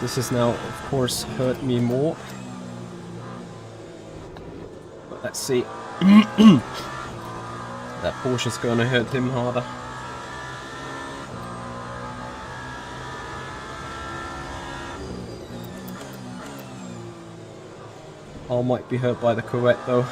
this has now, of course, hurt me more. But let's see. That Porsche's gonna hurt him harder. I might be hurt by the Corvette though.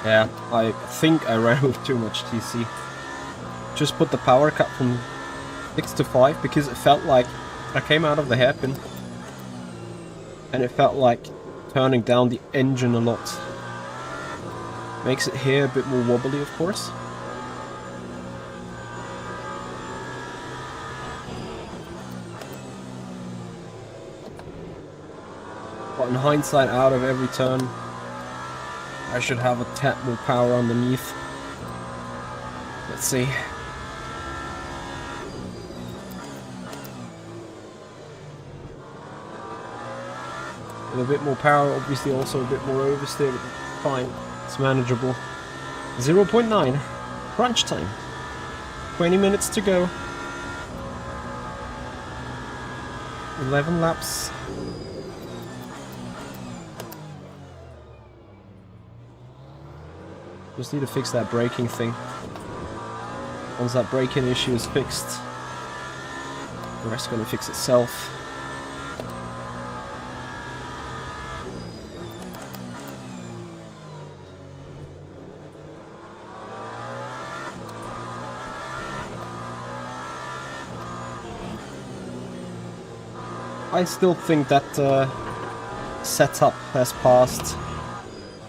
Yeah, I think I ran with too much TC. Just put the power cut from 6 to 5 because it felt like I came out of the hairpin and it felt like turning down the engine a lot. Makes it here a bit more wobbly, of course. But in hindsight, out of every turn, I should have a tad more power underneath. Let's see. With a bit more power, obviously also a bit more oversteer, but fine. It's manageable. 0.9. Crunch time. 20 minutes to go. 11 laps. Just need to fix that braking thing. Once that braking issue is fixed, the rest is going to fix itself. I still think that setup has passed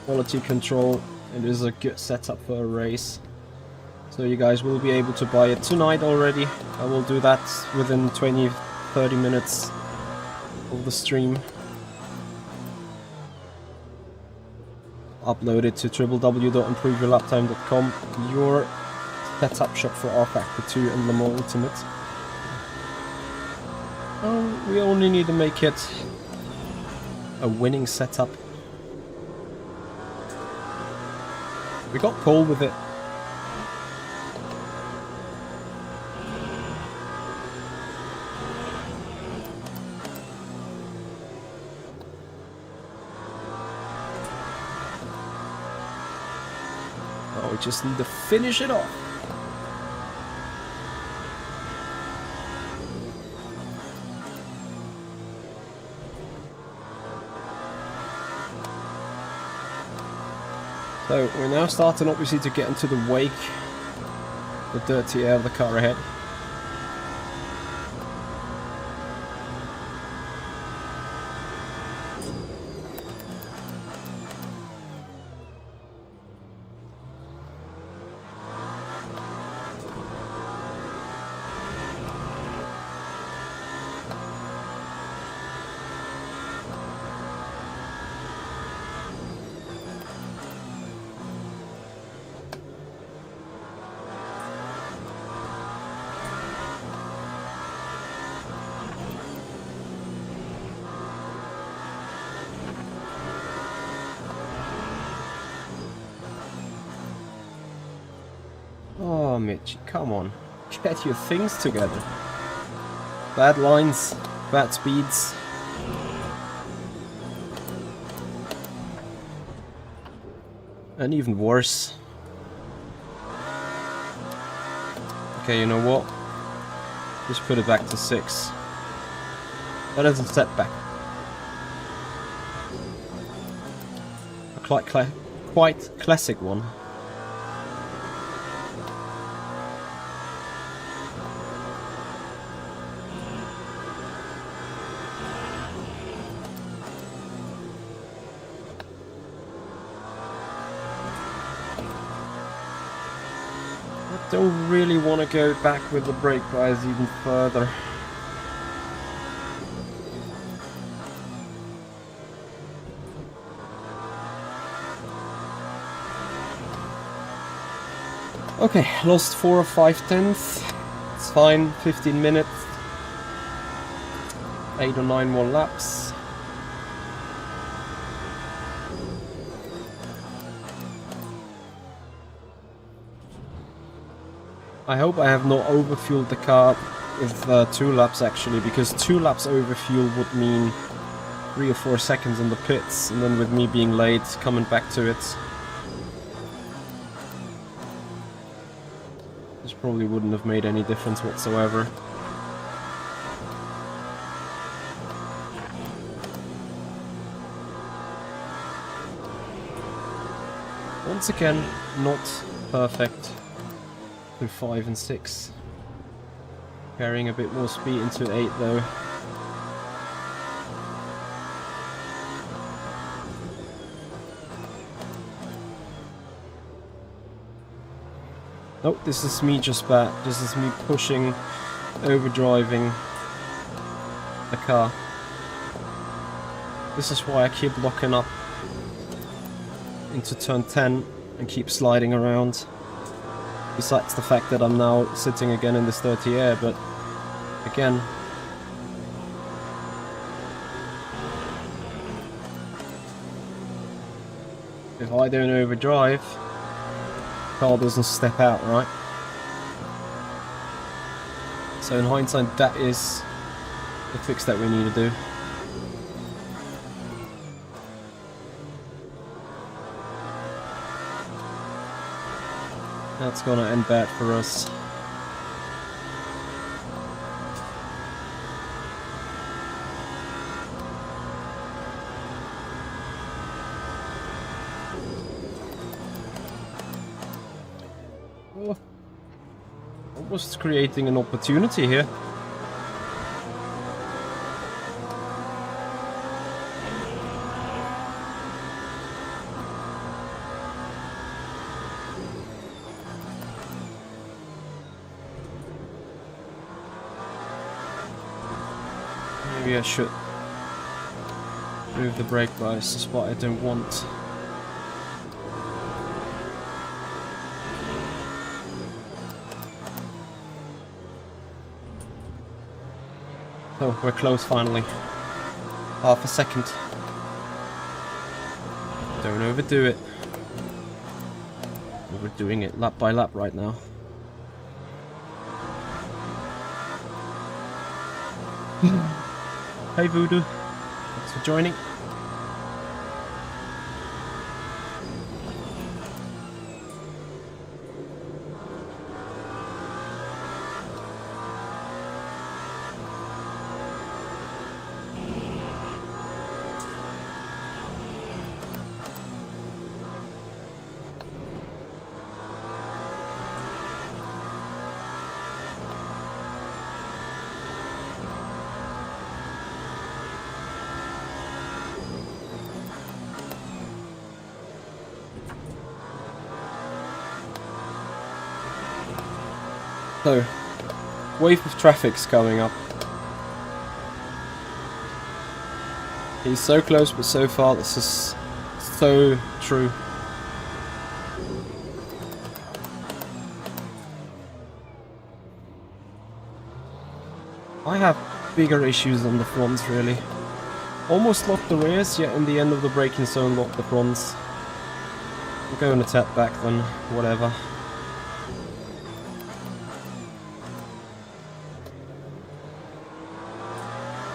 quality control. It is a good setup for a race. So you guys will be able to buy it tonight already. I will do that within 20-30 minutes of the stream. Upload it to www.improveyourlaptime.com, your setup shop for R-Factor 2 and Le Mans Ultimate. We only need to make it a winning setup. We got pole with it. Oh, we just need to finish it off. So we're now starting obviously to get into the wake, the dirty air of the car ahead. Oh, Mitch, come on. Get your things together. Bad lines, bad speeds. And even worse. Okay, you know what? Just put it back to 6. That is a setback. A quite classic one. Don't really want to go back with the brake bias even further. Okay, lost 4 or 5 tenths. It's fine, 15 minutes. 8 or 9 more laps. I hope I have not overfueled the car with 2 laps actually, because 2 laps overfuel would mean 3 or 4 seconds in the pits, and then with me being late, coming back to it, this probably wouldn't have made any difference whatsoever. Once again, not perfect. 5 and 6. Carrying a bit more speed into 8 though. Oh, this is me just bad. This is me pushing, overdriving the car. This is why I keep locking up into turn 10 and keep sliding around. Besides the fact that I'm now sitting again in this dirty air, but again, if I don't overdrive, car doesn't step out, right? So in hindsight, that is the fix that we need to do. That's gonna end bad for us. Oh, almost creating an opportunity here. Maybe I should move the brake bias, that's what I don't want. Oh, we're close finally. Half a second. Don't overdo it. We're doing it lap by lap right now. Hey Voodoo, thanks for joining. So, wave of traffic's coming up. He's so close but so far, this is so true. I have bigger issues on the fronts really. Almost locked the rears, yet in the end of the braking zone locked the fronts. I'm going a tad back then, whatever.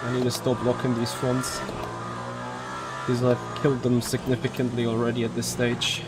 I need to stop locking these fronts, because I've killed them significantly already at this stage.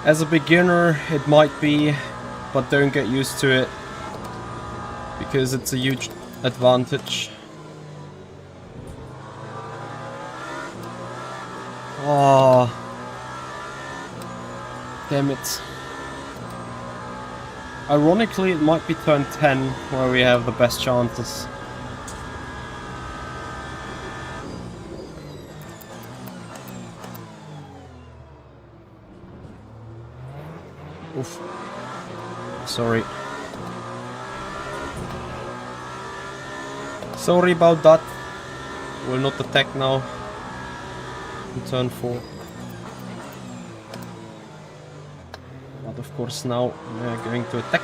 As a beginner it might be, but don't get used to it, because it's a huge advantage. Oh, damn it. Ironically, it might be turn 10 where we have the best chances. Oof. Sorry. Sorry about that. Will not attack now. In turn 4. But of course now we are going to attack.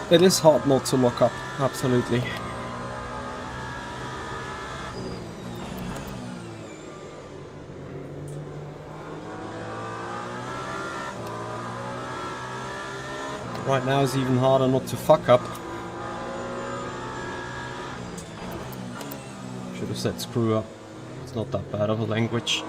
It is hard not to lock up, absolutely. Right now it's even harder not to fuck up. Should have said screw up. It's not that bad of a language.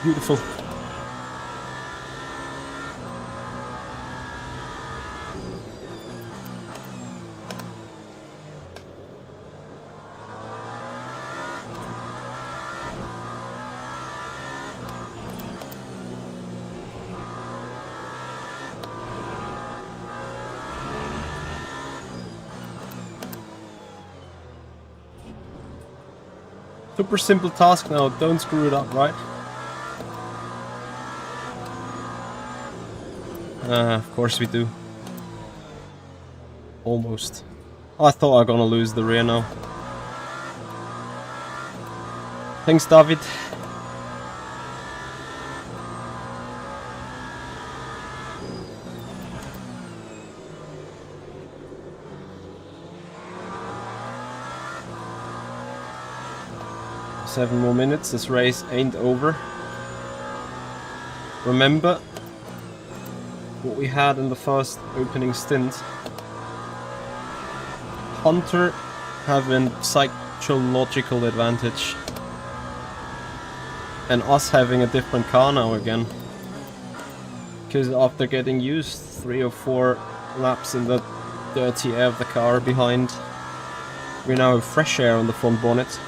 Beautiful. Super simple task now, don't screw it up, right? Of course we do. Almost. I thought I was gonna lose the rear now. Thanks, David. Seven more minutes, this race ain't over. Remember what we had in the first opening stint. Hunter having psychological advantage. And us having a different car now again. Because after getting used 3 or 4 laps in the dirty air of the car behind, we now have fresh air on the front bonnet.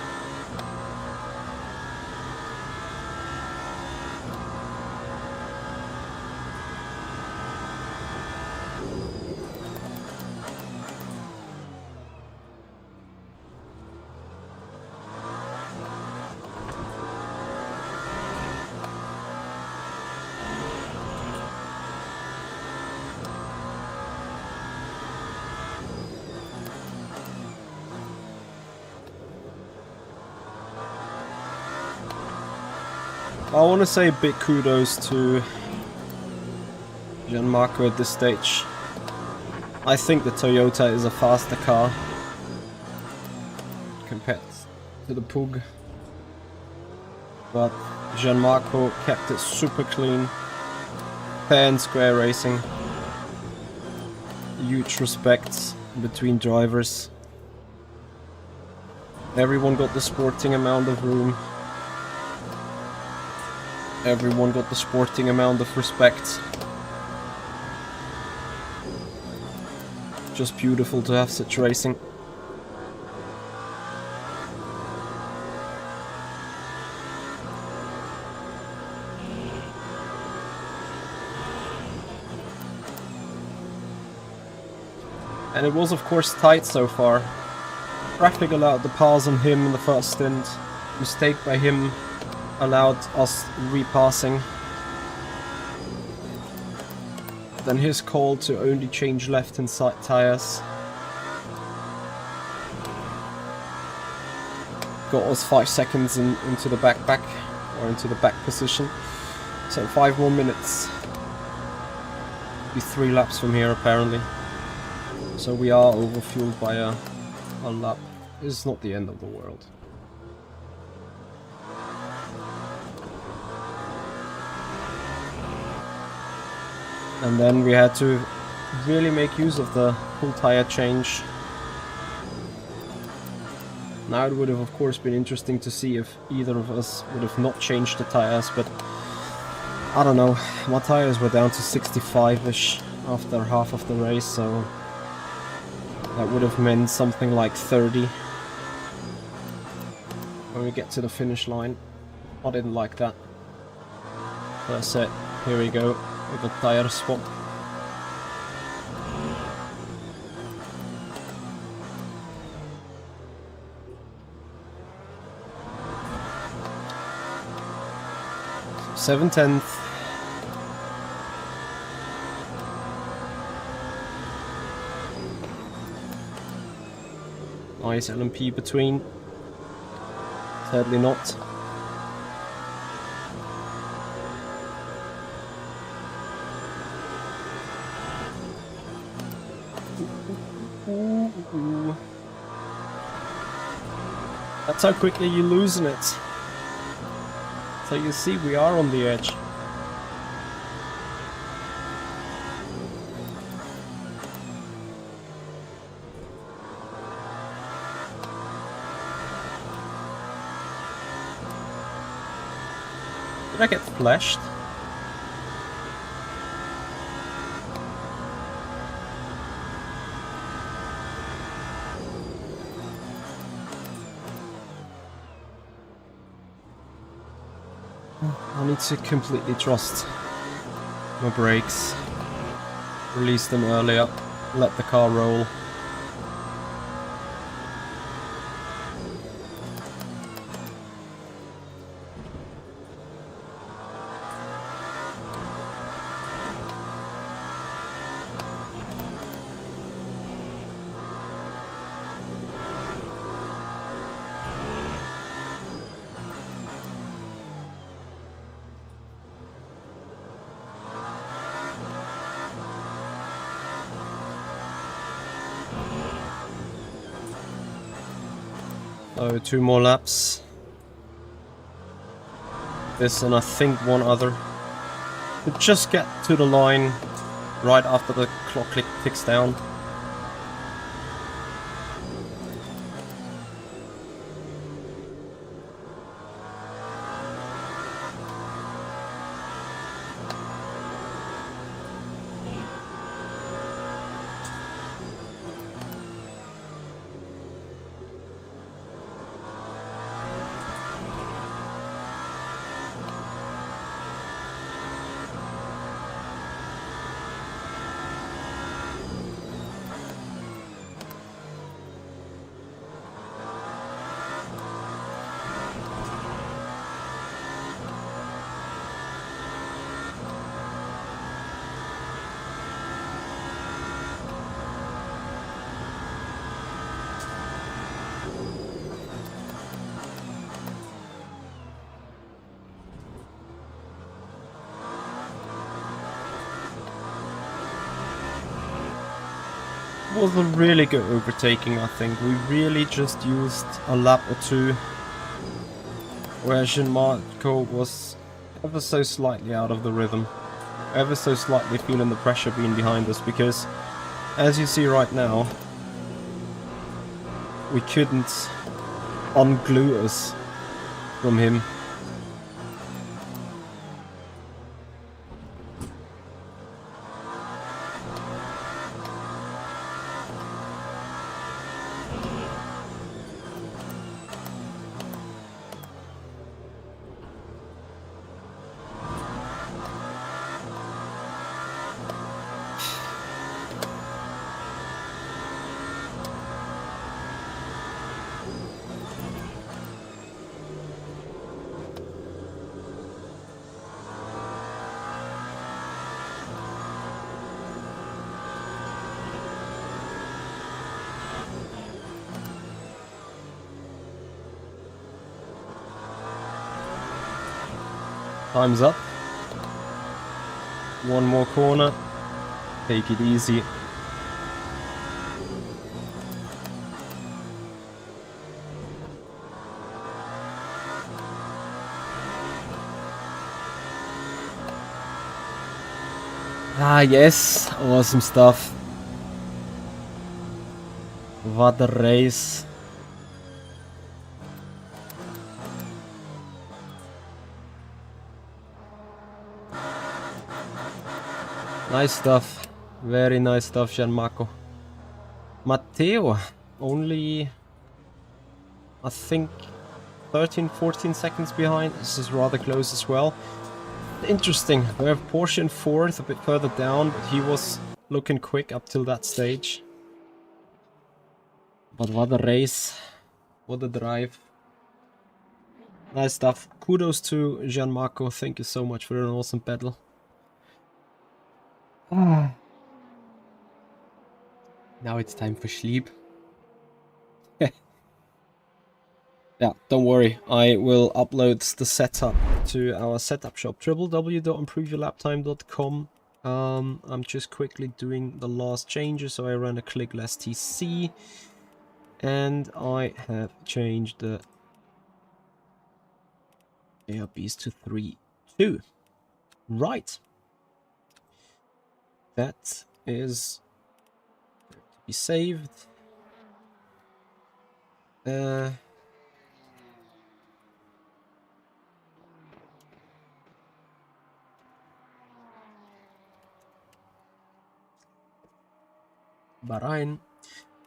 I want to say a big kudos to Gianmarco at this stage. I think the Toyota is a faster car compared to the Pug, but Gianmarco kept it super clean, fair and square racing, huge respect between drivers, everyone got the sporting amount of room. Everyone got the sporting amount of respect. Just beautiful to have such racing. And it was of course tight so far. Traffic allowed the pass on him in the first stint. Mistake by him allowed us repassing. Then his call to only change left and side tires got us 5 seconds into the back or into the back position. So 5 more minutes. Be 3 laps from here apparently. So we are overfueled by a lap. It's not the end of the world. And then we had to really make use of the full tire change. Now it would have of course been interesting to see if either of us would have not changed the tires, but I don't know, my tires were down to 65-ish after half of the race, so that would have meant something like 30. When we get to the finish line. I didn't like that. That's it. Here we go with the tire swap. So 7/10. Nice LMP between. Sadly not. Ooh. That's how quickly you're losing it. So you see, we are on the edge. Did I get flashed? I need to completely trust my brakes. Release them earlier. Let the car roll. So 2 more laps. This and I think one other. To just get to the line right after the clock ticks down. Was a really good overtaking, I think. We really just used a lap or two where Gianmarco was ever so slightly out of the rhythm, ever so slightly feeling the pressure being behind us, because as you see right now, we couldn't unglue us from him. Time's up. One more corner. Take it easy. Ah, yes. Awesome stuff. What a race. Nice stuff. Very nice stuff, Gianmarco. Matteo, only, I think, 13, 14 seconds behind. This is rather close as well. Interesting. We have Porsche in 4th, a bit further down, but he was looking quick up till that stage. But what a race. What a drive. Nice stuff. Kudos to Gianmarco. Thank you so much for an awesome battle. Now it's time for sleep. Yeah, don't worry. I will upload the setup to our setup shop, www.improveyourlaptime.com. I'm just quickly doing the last changes. So I ran a click less TC, and I have changed the ARBs to 3.2. Right. That is to be saved. Bahrain.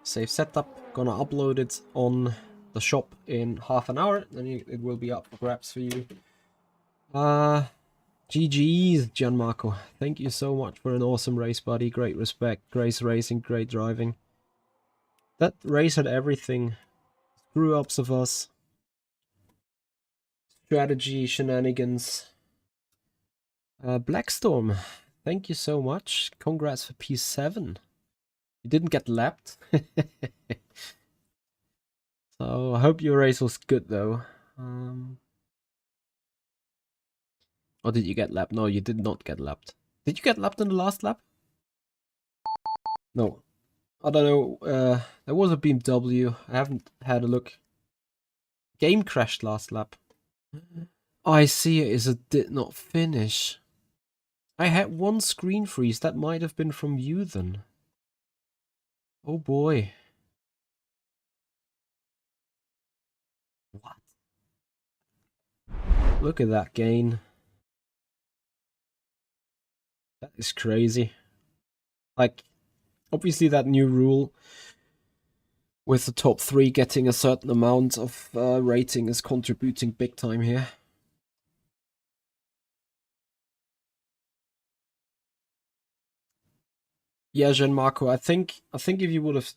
Save setup. Gonna upload it on the shop in half an hour. Then it will be up for grabs for you. GG's, Gianmarco. Thank you so much for an awesome race, buddy. Great respect. Great racing. Great driving. That race had everything. Screw-ups of us. Strategy, shenanigans. Blackstorm. Thank you so much. Congrats for P7. You didn't get lapped. So I hope your race was good though. Or did you get lapped? No, you did not get lapped. Did you get lapped in the last lap? No. I don't know. There was a BMW. I haven't had a look. Game crashed last lap. I see it is a did not finish. I had one screen freeze. That might have been from you then. Oh boy. What? Look at that gain. That is crazy. Like, obviously that new rule with the top 3 getting a certain amount of rating is contributing big time here. Yeah, Gianmarco, I think if you would have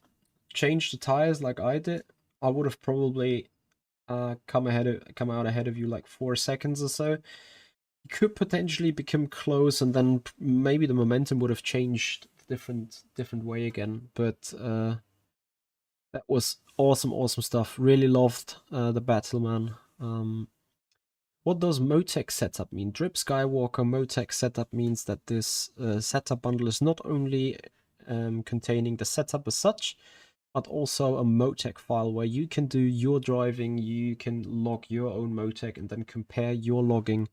changed the tires like I did, I would have probably come out ahead of you like 4 seconds or so. You could potentially become close, and then maybe the momentum would have changed different way again. But that was awesome stuff. Really loved the battle, man. What does Motec setup mean? Drip Skywalker Motec setup means that this setup bundle is not only containing the setup as such, but also a Motec file where you can do your driving, you can log your own Motec, and then compare your logging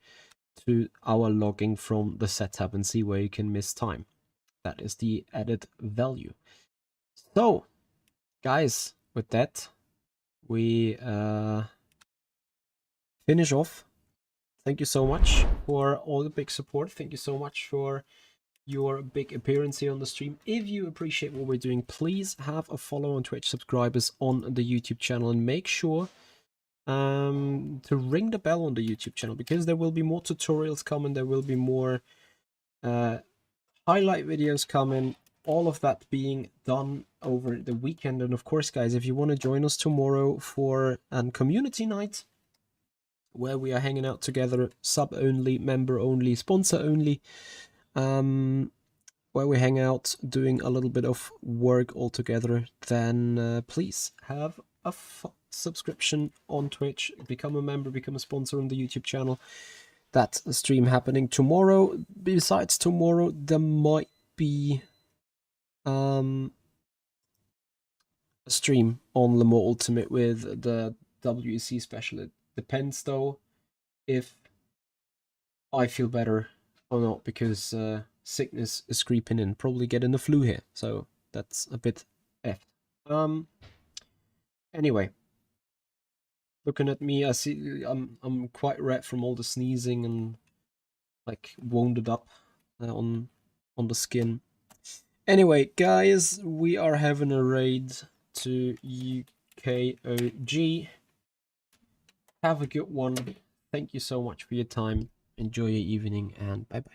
to our logging from the setup and see where you can miss time. That is the added value. So, guys, with that, we finish off. Thank you so much for all the big support. Thank you so much for your big appearance here on the stream. If you appreciate what we're doing, please have a follow on Twitch, subscribers on the YouTube channel, and make sure to ring the bell on the YouTube channel, because there will be more tutorials coming, there will be more highlight videos coming, all of that being done over the weekend. And of course, guys, if you want to join us tomorrow for a community night where we are hanging out together, sub only, member only, sponsor only, where we hang out doing a little bit of work all together, then please have a subscription on Twitch, become a member, become a sponsor on the YouTube channel. That's a stream happening tomorrow. Besides tomorrow, there might be a stream on Le Mans Ultimate with the WEC special. It depends though if I feel better or not, because sickness is creeping in. Probably getting the flu here, so that's a bit effed. Anyway, looking at me, I see I'm quite red from all the sneezing and like wounded up on the skin. Anyway, guys, we are having a raid to UKOG. Have a good one. Thank you so much for your time. Enjoy your evening, and bye bye.